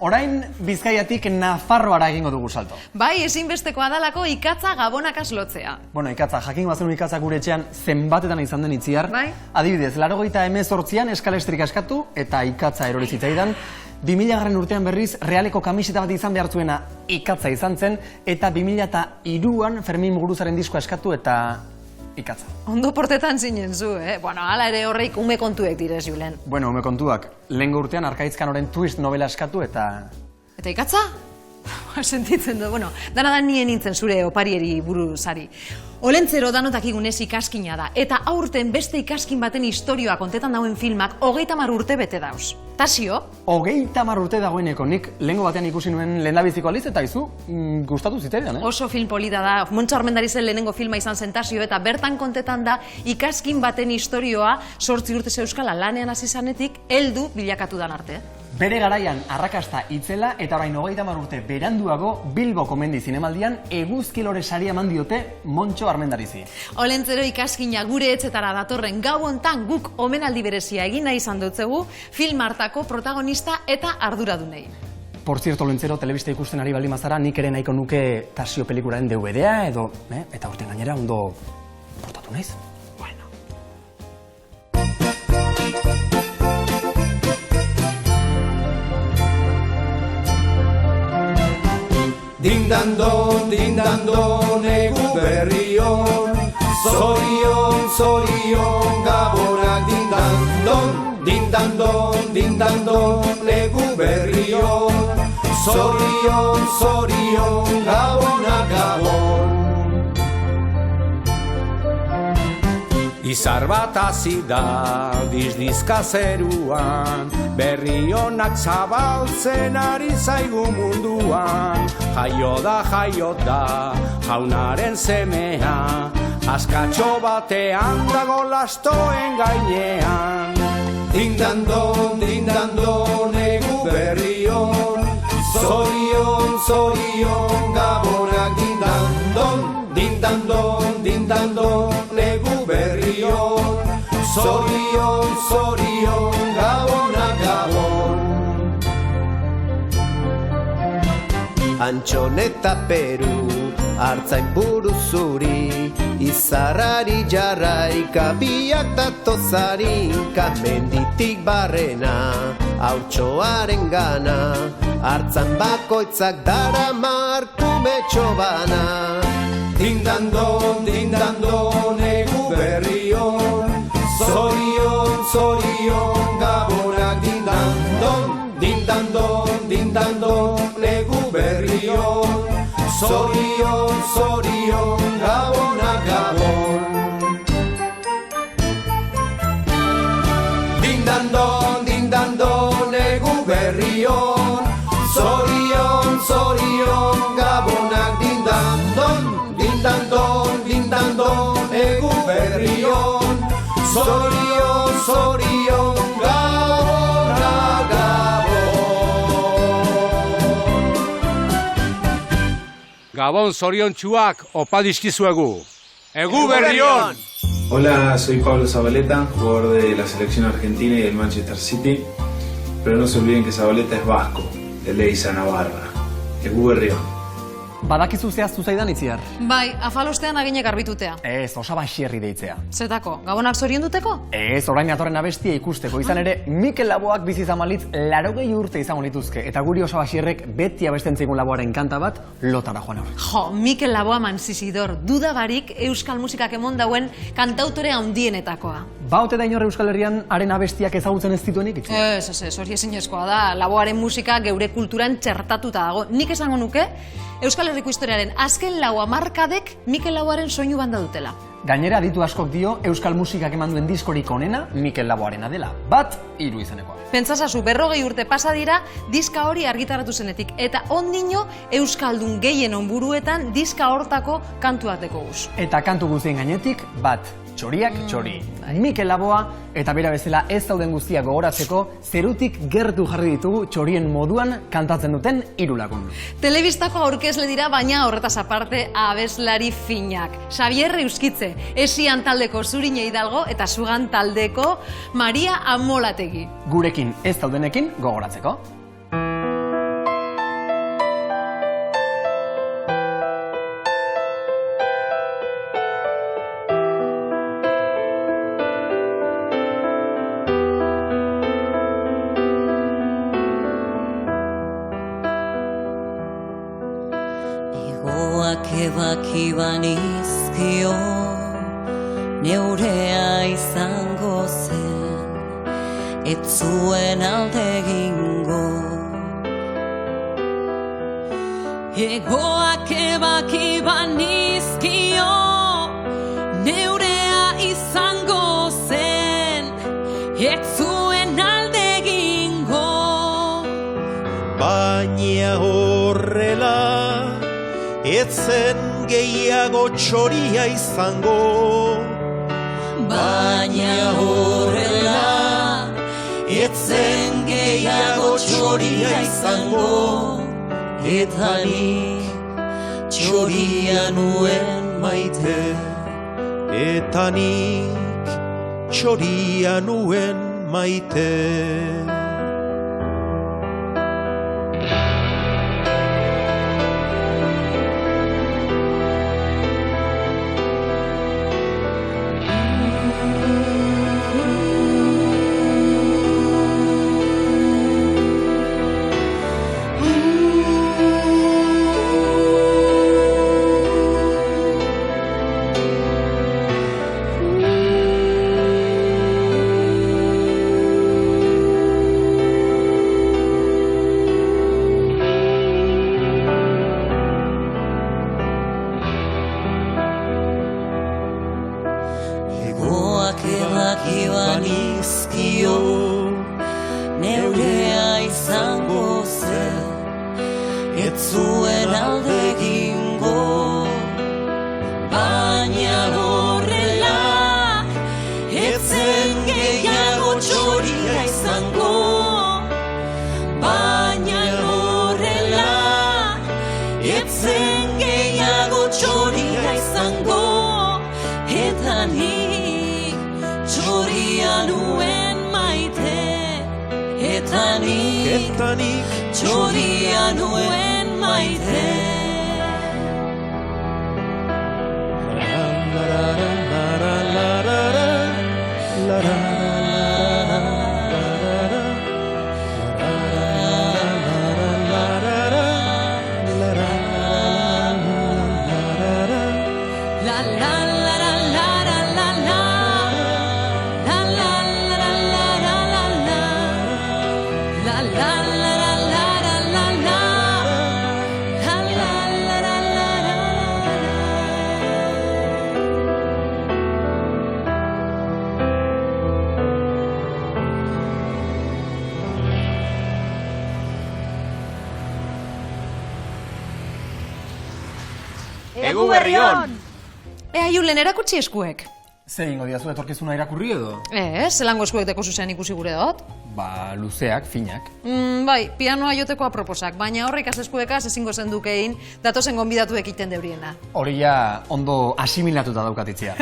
Orain Bizkaiatik Nafarroara egingo dugu salto. Bai, ezinbestekoa dalako ikatza gabonakaz lotzea. Bueno, ikatza, jakin bazen ikatza gure etxean zenbatetan izan den Itziar. Bai. Adibidez, 98an eskalestrik askatu eta ikatza erori zitzaidan. 2000 urtean berriz, Realeko kamiseta bat izan behar zuena ikatza izan zen, eta 2003an Fermin Muguruzaren diskoa eskatu eta ikatza. Ondo portetan zinen zu, Bueno, hala ere horreik ume kontuek direz, Julen. Bueno, ume kontuak. Lehengo urtean Arkaitzkan horren twist novela eskatu eta... Eta ikatza? Sentitzen du, bueno, dana da nien nintzen zure oparieri buruzari. Olentzero danotak igunez ikaskina da, eta aurten beste ikaskin baten istorioa kontetan dauen filmak 30 urte bete dauz. Tasio? 30 urte dagoeneko, nik lehengo batean ikusi nuen lehendabiziko aldiz, eta izu, gustatu zitzaidan, Oso film polita da, Montxo Armendarizen lehenengo filma izan zen Tasio, eta bertan kontetan da ikaskin baten istorioa 8 urtez euskala lanean hasi zanetik heldu bilakatu dan arte. Bere garaian arrakasta itzela eta orain 30 urte beranduago Bilboko Mendi Zinemaldian Eguzki-lore saria eman diote Montxo Armendarizi. Olentzero ikaskina gure etxetara datorren gau hontan guk omenaldi berezia egin nahi izan dutzegu film hartako protagonista eta arduradunei. Por cierto, Olentzero, telebista ikusten ari baldin bazara, nik ere nahiko nuke Tasio pelikularen DVD-a edo, eta urten gainera ondo portatu naiz. Dindandon, egu berrion, zorion, gabonak dindandon, egu berrion, zorion, gabonak gabon. Izar bat hasi da, dizdizka zeruan, berrionak zabaltzen ari zaigu munduan. Jaio da, jaunaren semea, askatxo batean dago lastoen gainean. Dindandon, egu berrion, zorion, gabonak dindandon, egu berrion, zorion, gabonak gabon. Antxoneta Peru, hartzain buruzuri, izarrari jarraika biak datozari, Menditik barrena, haurtxoaren gana, hartzan bakoitzak dara markumetxo bana. Dindandon, egu berrion, zorion, gabonak dindandon, egu berrion, zorion, gabonak gabon. Dindandon, egu berrion, zorion, gabonak dindandon, egu berrion, zorion, gabonak Gabon zoriontsuak opa dizkizuegu. Egu berrion! Hola, soy Pablo Zabaleta, jugador de la selección argentina y del Manchester City. Pero no se olviden que Zabaleta es vasco, de Leiza, Navarra. Egu berrion. Badakizu zehaztu zaidan itziar? Bai, afalostean aginek arbitutea. Ez, Osaba Xierri deitzea. Zetako, gabonak zorion duteko? Ez, orain datorren abestia ikusteko. Izan ere, Mikel Laboak bizi zamalitz 80 urte izango lituzke. Eta guri Osaba Xierrek beti abesten zeigun Laboaren kanta bat lotara joan hor. Jo, Mikel Laboa manzizidor, dudabarik euskal musikak emon dauen kantautore handienetakoa. Baute da inorre Euskal Herrian haren abestiak ezagutzen ez dituenik itziar? Ez, hori ezinezkoa da. Laboaren musika geure kulturan txertatuta dago. Nik esango nuke, Euskal Herriko historiaren azken 10 hamarkadek Mikel Laboaren soinu banda dutela. Gainera aditu askok dio euskal musikak eman duen diskorik onena Mikel Laboarena dela. Bat, 3 izenekoa. Pentsasazu, 40 urte pasa dira diska hori argitaratu zenetik. Eta ondino euskaldun gehien onburuetan diska hortako kantuak dekoguz. Eta kantu guztien gainetik, bat, txoriak txori. Mikel Laboa eta bera bezala ez dauden guztia gogoratzeko zerutik gertu jarri ditugu txorien moduan kantatzen duten 3 lagun. Telebistako aurkezle dira, baina horretaz aparte abeslari finak. Xabier Euskitze, Esian taldeko Zurine Hidalgo eta Sugan taldeko Maria Amolategi. Gurekin ez daudenekin gogoratzeko. Ebakiban izkio neurea izango zen, ez zuen alde egingo. Egoak ebakiban izkio ez zuen alde egingo. Baina horrela, etzen gehiago txoria izango. Baina horrela, etzen gehiago txoria izango. Eta nik txoria nuen maite. Eta nik txoria nuen maite. Neurea izango zen, ez zuen alde egingo. Baina horrela, ez zen gehiago txoria izango. Baina horrela, ez zen gehiago txoria izango. Eta nik txoria nuen maite. Eta nik txoria nuen maite. Egu berri on! Ea Julen erakutsi eskuek. Zer ingo diazu etorkizuna irakurri edo? Zelango eskuek deko zuzean ikusi gure dut? Ba, luzeak, finak. Bai, pianoa joteko aproposak, baina horrek azeskuekaz ezingo zendukein datozen gonbidatu ekiten deuriena. Hori ja ondo asimilatuta daukatitzia.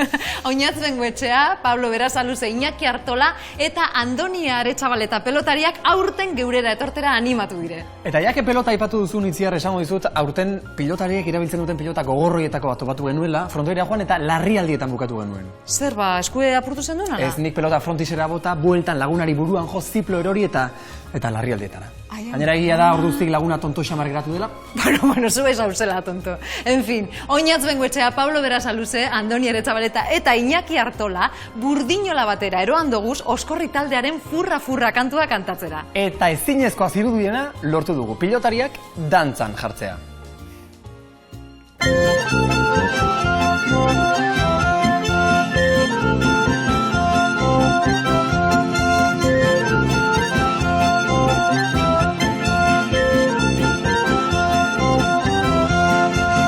Oinatz Bengoetxea, Pablo Berasaluze, Iñaki Artola eta Andonia Aretxabaleta pelotariak aurten geurera etortera animatu dire. Eta jake pelota aipatu duzun itziar esango dizut, aurten pilotariek erabiltzen duten pilota gogorroietako bat topatu genuela, frontoira joan eta larrialdietan bukatu genuen. Zer ba, eskue apurtu zen duen, ala? Ez, nik pelota frontisera bota, bueltan lagunari buruan jo ziplo erori eta larrialdietara. Gainera egia da orduztik laguna tonto xamar geratu dela. Bueno, zu ez hauzela tonto. En fin, Oinatz Bengoetxea, Pablo Berasaluze, Andoni Aretxabaleta eta Iñaki Artola burdinola batera eroan doguz oskorri taldearen furra-furra kantua kantatzera. Eta ezinezkoa zirudiena lortu dugu pilotariak dantzan jartzea.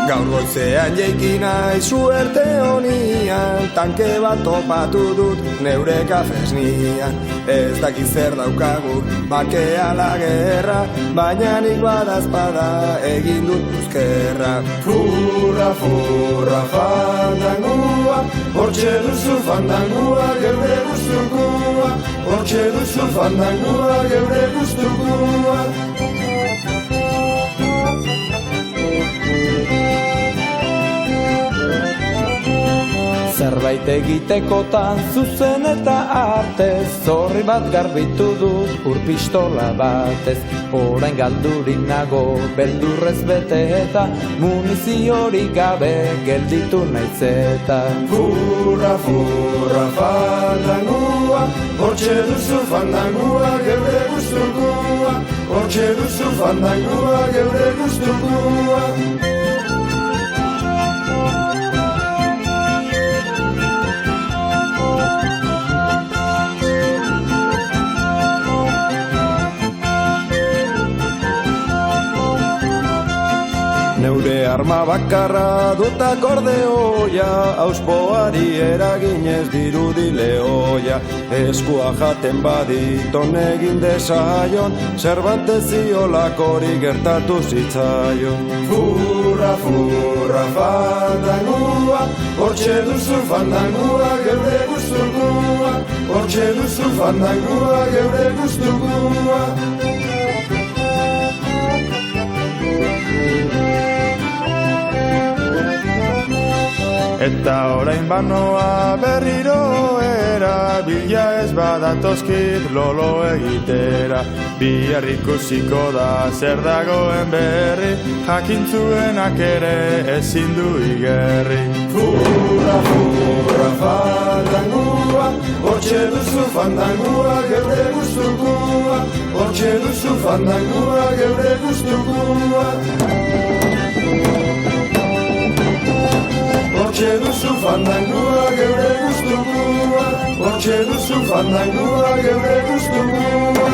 Gaur goizean jeiki naiz suerte honian, tanke bat topatu dut neure kafesnian. Ez dakit zer daukagu, bakea la gerra, baina nik badazpada egin dut buzkerra. Furra, furra, fandangua, hortxe duzu fandangua, geure guztukua. Hortxe duzu fandangua, geure guztukua. Zerbait egitekotan zuzen eta artez, zorri bat garbitu dut urpistola batez. Orain galdurik nago beldurrez bete eta muniziorik gabe gelditu naiz eta. Furra, furra, fandangua, hortxe duzu fandangua, geure guztukua. Hortxe duzu fandangua, geure guztukua. arma bakarra dut akordeoia, auspoari eraginez dirudi lehoia, eskua jaten baditon egin desaion, Cervantes ziolakori gertatu zitzaion. Furra, furra, fandangua, hortxe duzu fandangua, geure gustukua, hortxe duzu fandangua, geure gustukua. Eta orain banoa berriro era, bila ez badatozkit lolo egitera. Bihar ikusiko da zer dagoen berri, jakintzuenak ere ezin du igerri. Furra, furra, fandangua, hortxe duzu fandangua, geure gustukua, hortxe duzu fandangua, geure gustukua. Hortxe duzu fandangua, geure gustukua, hortxe duzu fandangua, geure gustukua.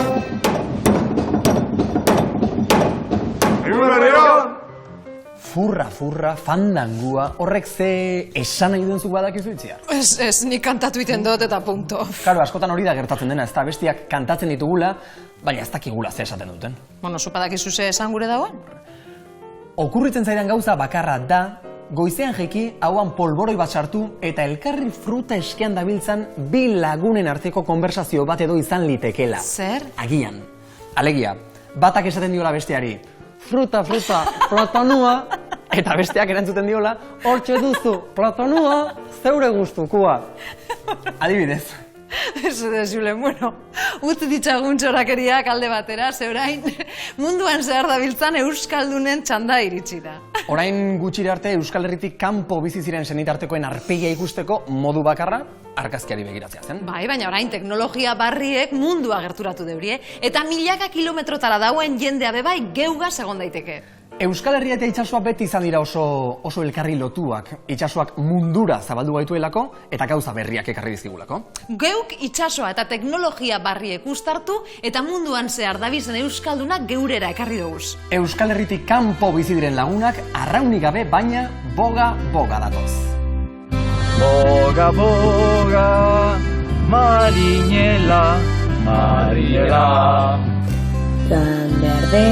Furra, furra, fandangua, horrek ze esan nahi duen zuk badakizu itziar? Ez, nik kantatu iten dut eta punto. Karo, askotan hori da gertatzen dena, ez da bestiak kantatzen ditugula, baina ez dakigula ze esaten duten. Bueno, zupadakizu ze esan gure dagoen? Okurritzen zaidan gauza bakarra da, goizean jeki hauan polboroi bat sartu eta elkarri fruta eskean dabiltzan bi lagunen arteko konversazio bat edo izan litekela. Zer? Agian. Alegia, batak esaten diola besteari, fruta, fruta, platanua, eta besteak erantzuten diola, hortxe duzu, platanua, zeure gustukua. Adibidez. Ez, Julen, bueno, utzi ditzagun txorakeriak alde batera, ze orain munduan zehar dabiltzan euskaldunen txanda iritsi da. Orain gutxira arte Euskal Herritik kanpo bizi ziren senitartekoen arpegia ikusteko modu bakarra argazkiari begiratzea zen. Bai, baina orain teknologia barriek mundua gerturatu deurie, eta milaka kilometrotara dauen jendea bebai geugaz egon daiteke. Euskal Herria eta itsasoa beti izan dira oso elkarri lotuak. Itsasoak mundura zabaldu gaituelako eta gauza berriak ekarri dizkigulako. Geuk itsasoa eta teknologia barriek uztartu eta munduan zehar dabizen euskaldunak geurera ekarri doguz. Euskal Herritik kanpo bizi diren lagunak arraunik gabe baina boga datoz. Boga, boga, marinela, marinela. Joan berde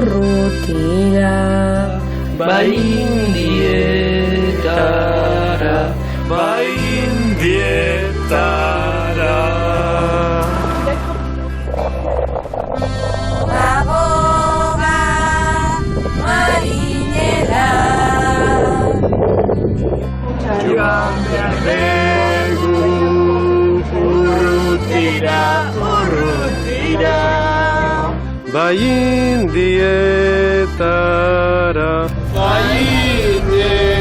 urrutira, bai indietara, bai indietara. Aboga, marinela. Joan berdegu urrutira, urrutira. Bai indietara, bai indietara.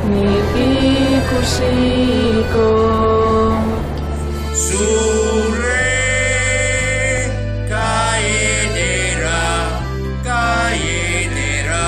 Nik ikusiko Zure kaienera, kaienera.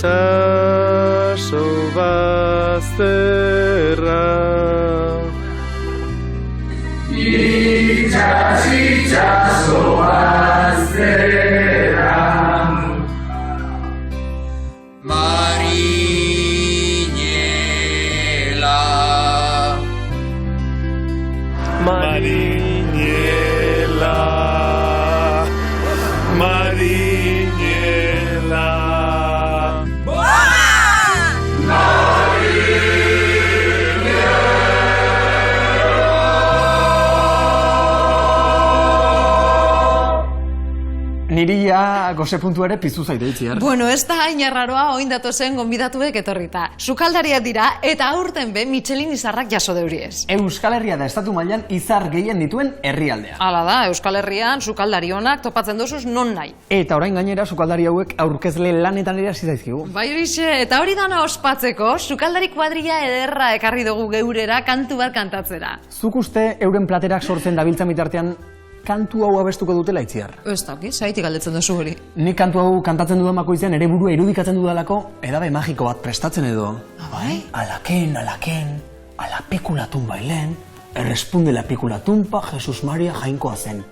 itxaso bazterra. Itxaso bazterra. Itxaso bazterra. Marinela. Marinela, marinela. Niri ja gose puntu ere piztu zaite Itziar. Bueno, ez da hain arraroa oin datozen gonbidatuek etorrita. Sukaldariak dira eta aurten be Michelin izarrak jaso deuriez. Euskal Herria da estatu mailan izar gehien dituen herrialdea. Hala da, Euskal Herrian sukaldari onak topatzen dozuz non nahi. Eta orain gainera sukaldari hauek aurkezle lanetan ere hasi zaizkigu. Bai horixe, eta hori dana ospatzeko, sukaldari kuadrilla ederra ekarri dugu geurera kantu bat kantatzera. Zuk uste euren platerak sortzen dabiltzan bitartean kantu hau abestuko dutela Itziar? Ez dakit, zaitik galdetzen duzu hori. Nik kantu hau kantatzen dudan bakoitzean ere burua irudikatzen dudalako edabe magiko bat prestatzen edo. Bai? Alaken, a la pícula tumba Helen, responde la pícula tumba, Jesus Maria jainkoa zen.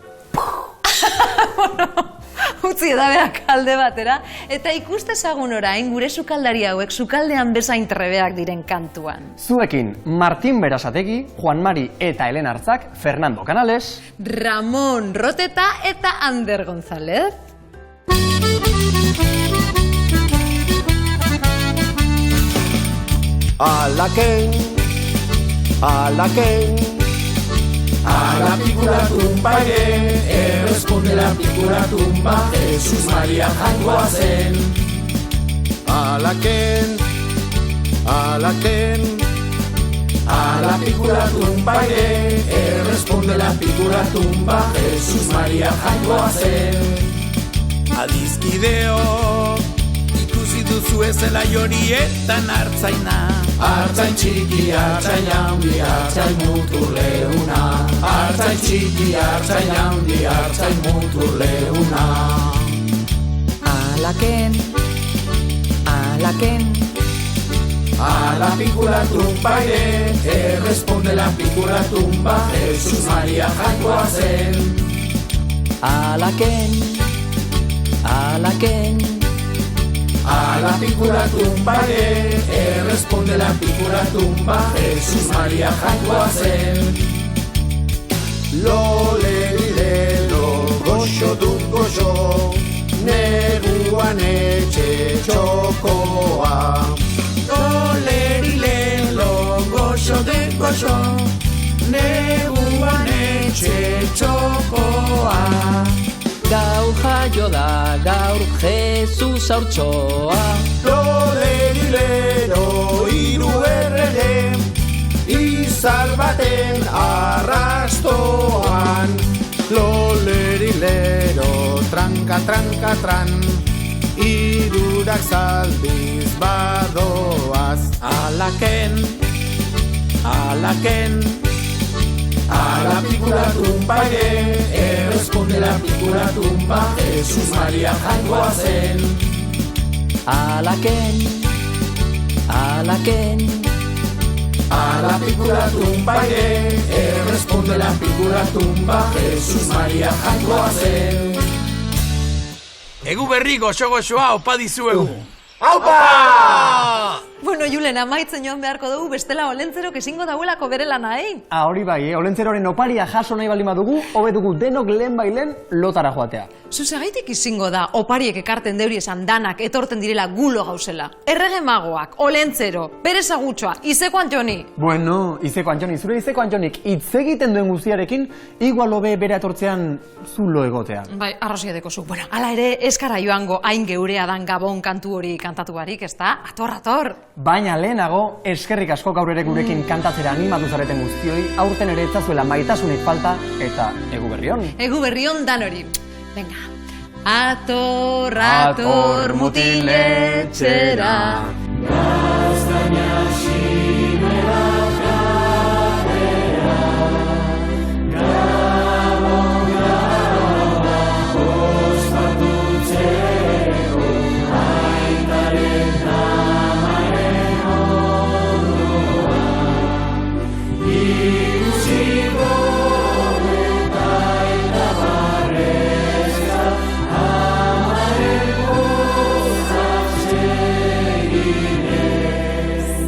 Utzi edabeak alde batera, eta ikustezagun orain gure sukaldari hauek sukaldean bezain trebeak diren kantuan. Zuekin, Martin Berasategi, Juan Mari eta Helen Artzak, Fernando Canales, Ramon Roteta eta Ander González. Alaken, a la pícula tumba iré, responde la pícula tumba, Jesús María jainkoa zen. Alaken, a la pícula tumba iré, responde la pícula tumba, Jesús María jainkoa zen. Adizkideo, ikusi duzu ezela jorietan hartzaina. Artzain txiki, artzain handi, artzain mutur leuna. Artzain txiki, artzain handi, artzain mutur leuna. Alaken, a la pícula tumba iré, responde la pícula tumba, Jesús María jainkoa zen. Alaken, a la pícula tumba iré, responde la pícula tumba, Jesús María jainkoa zen. lo lerilelo, goxo du goxo, neguan etxe txokoa. Lo lerilelo, goxo de goxo, neguan etxe txokoa. gaur jaio da, gaur Jesus haurtxoa. Lo lerilelo, hiru errege, izar baten arrastoan. Lo lerilero, tranka, tranka, tran, hirurak zaldiz badoaz. Alaken, a la pícula tumba iré, responde la pícula tumba, Jesús María jainkoa zen. Alaken, a la pícula tumba iré, responde la pícula tumba, Jesús María jainkoa zen. Egu berri goxo-goxoa opa dizuegu. Aupa! Bueno, Julen, amaitzen joan beharko dugu bestela olentzerok ezingo dauelako bere lana, Hori bai, olentzeroren oparia jaso nahi baldin badugu, hobe dugu denok lehen bailen lotara joatea. Zuzegaitik izingo da, opariek ekarten deuri esan danak etorten direla gulo gauzela. Errege magoak, olentzero, bere zagutxoa, Izeko Antoni. Bueno, Izeko Antoni, zure Izeko Antonik hitz egiten duen guztiarekin, igual hobe bere atortzean zulo egotea. Bai, arrazia dekozu. Bueno, hala ere, eskara joango hain geurea dan Gabon kantu hori kantatu barik, ezta? Ator. Baina lehenago, eskerrik asko gaur ere gurekin kantatzera animatu zareten guztioi, aurten ere etzazuela maitasunik falta, eta egu berrion. Egu berrion dan hori. Venga. Ator mutiletxera. Gaztaina ximera jabera, Gabon ospatutzeko, aitaren amaren ondoa. Ikusiko eta barrezka, amaren gozatxe ginez.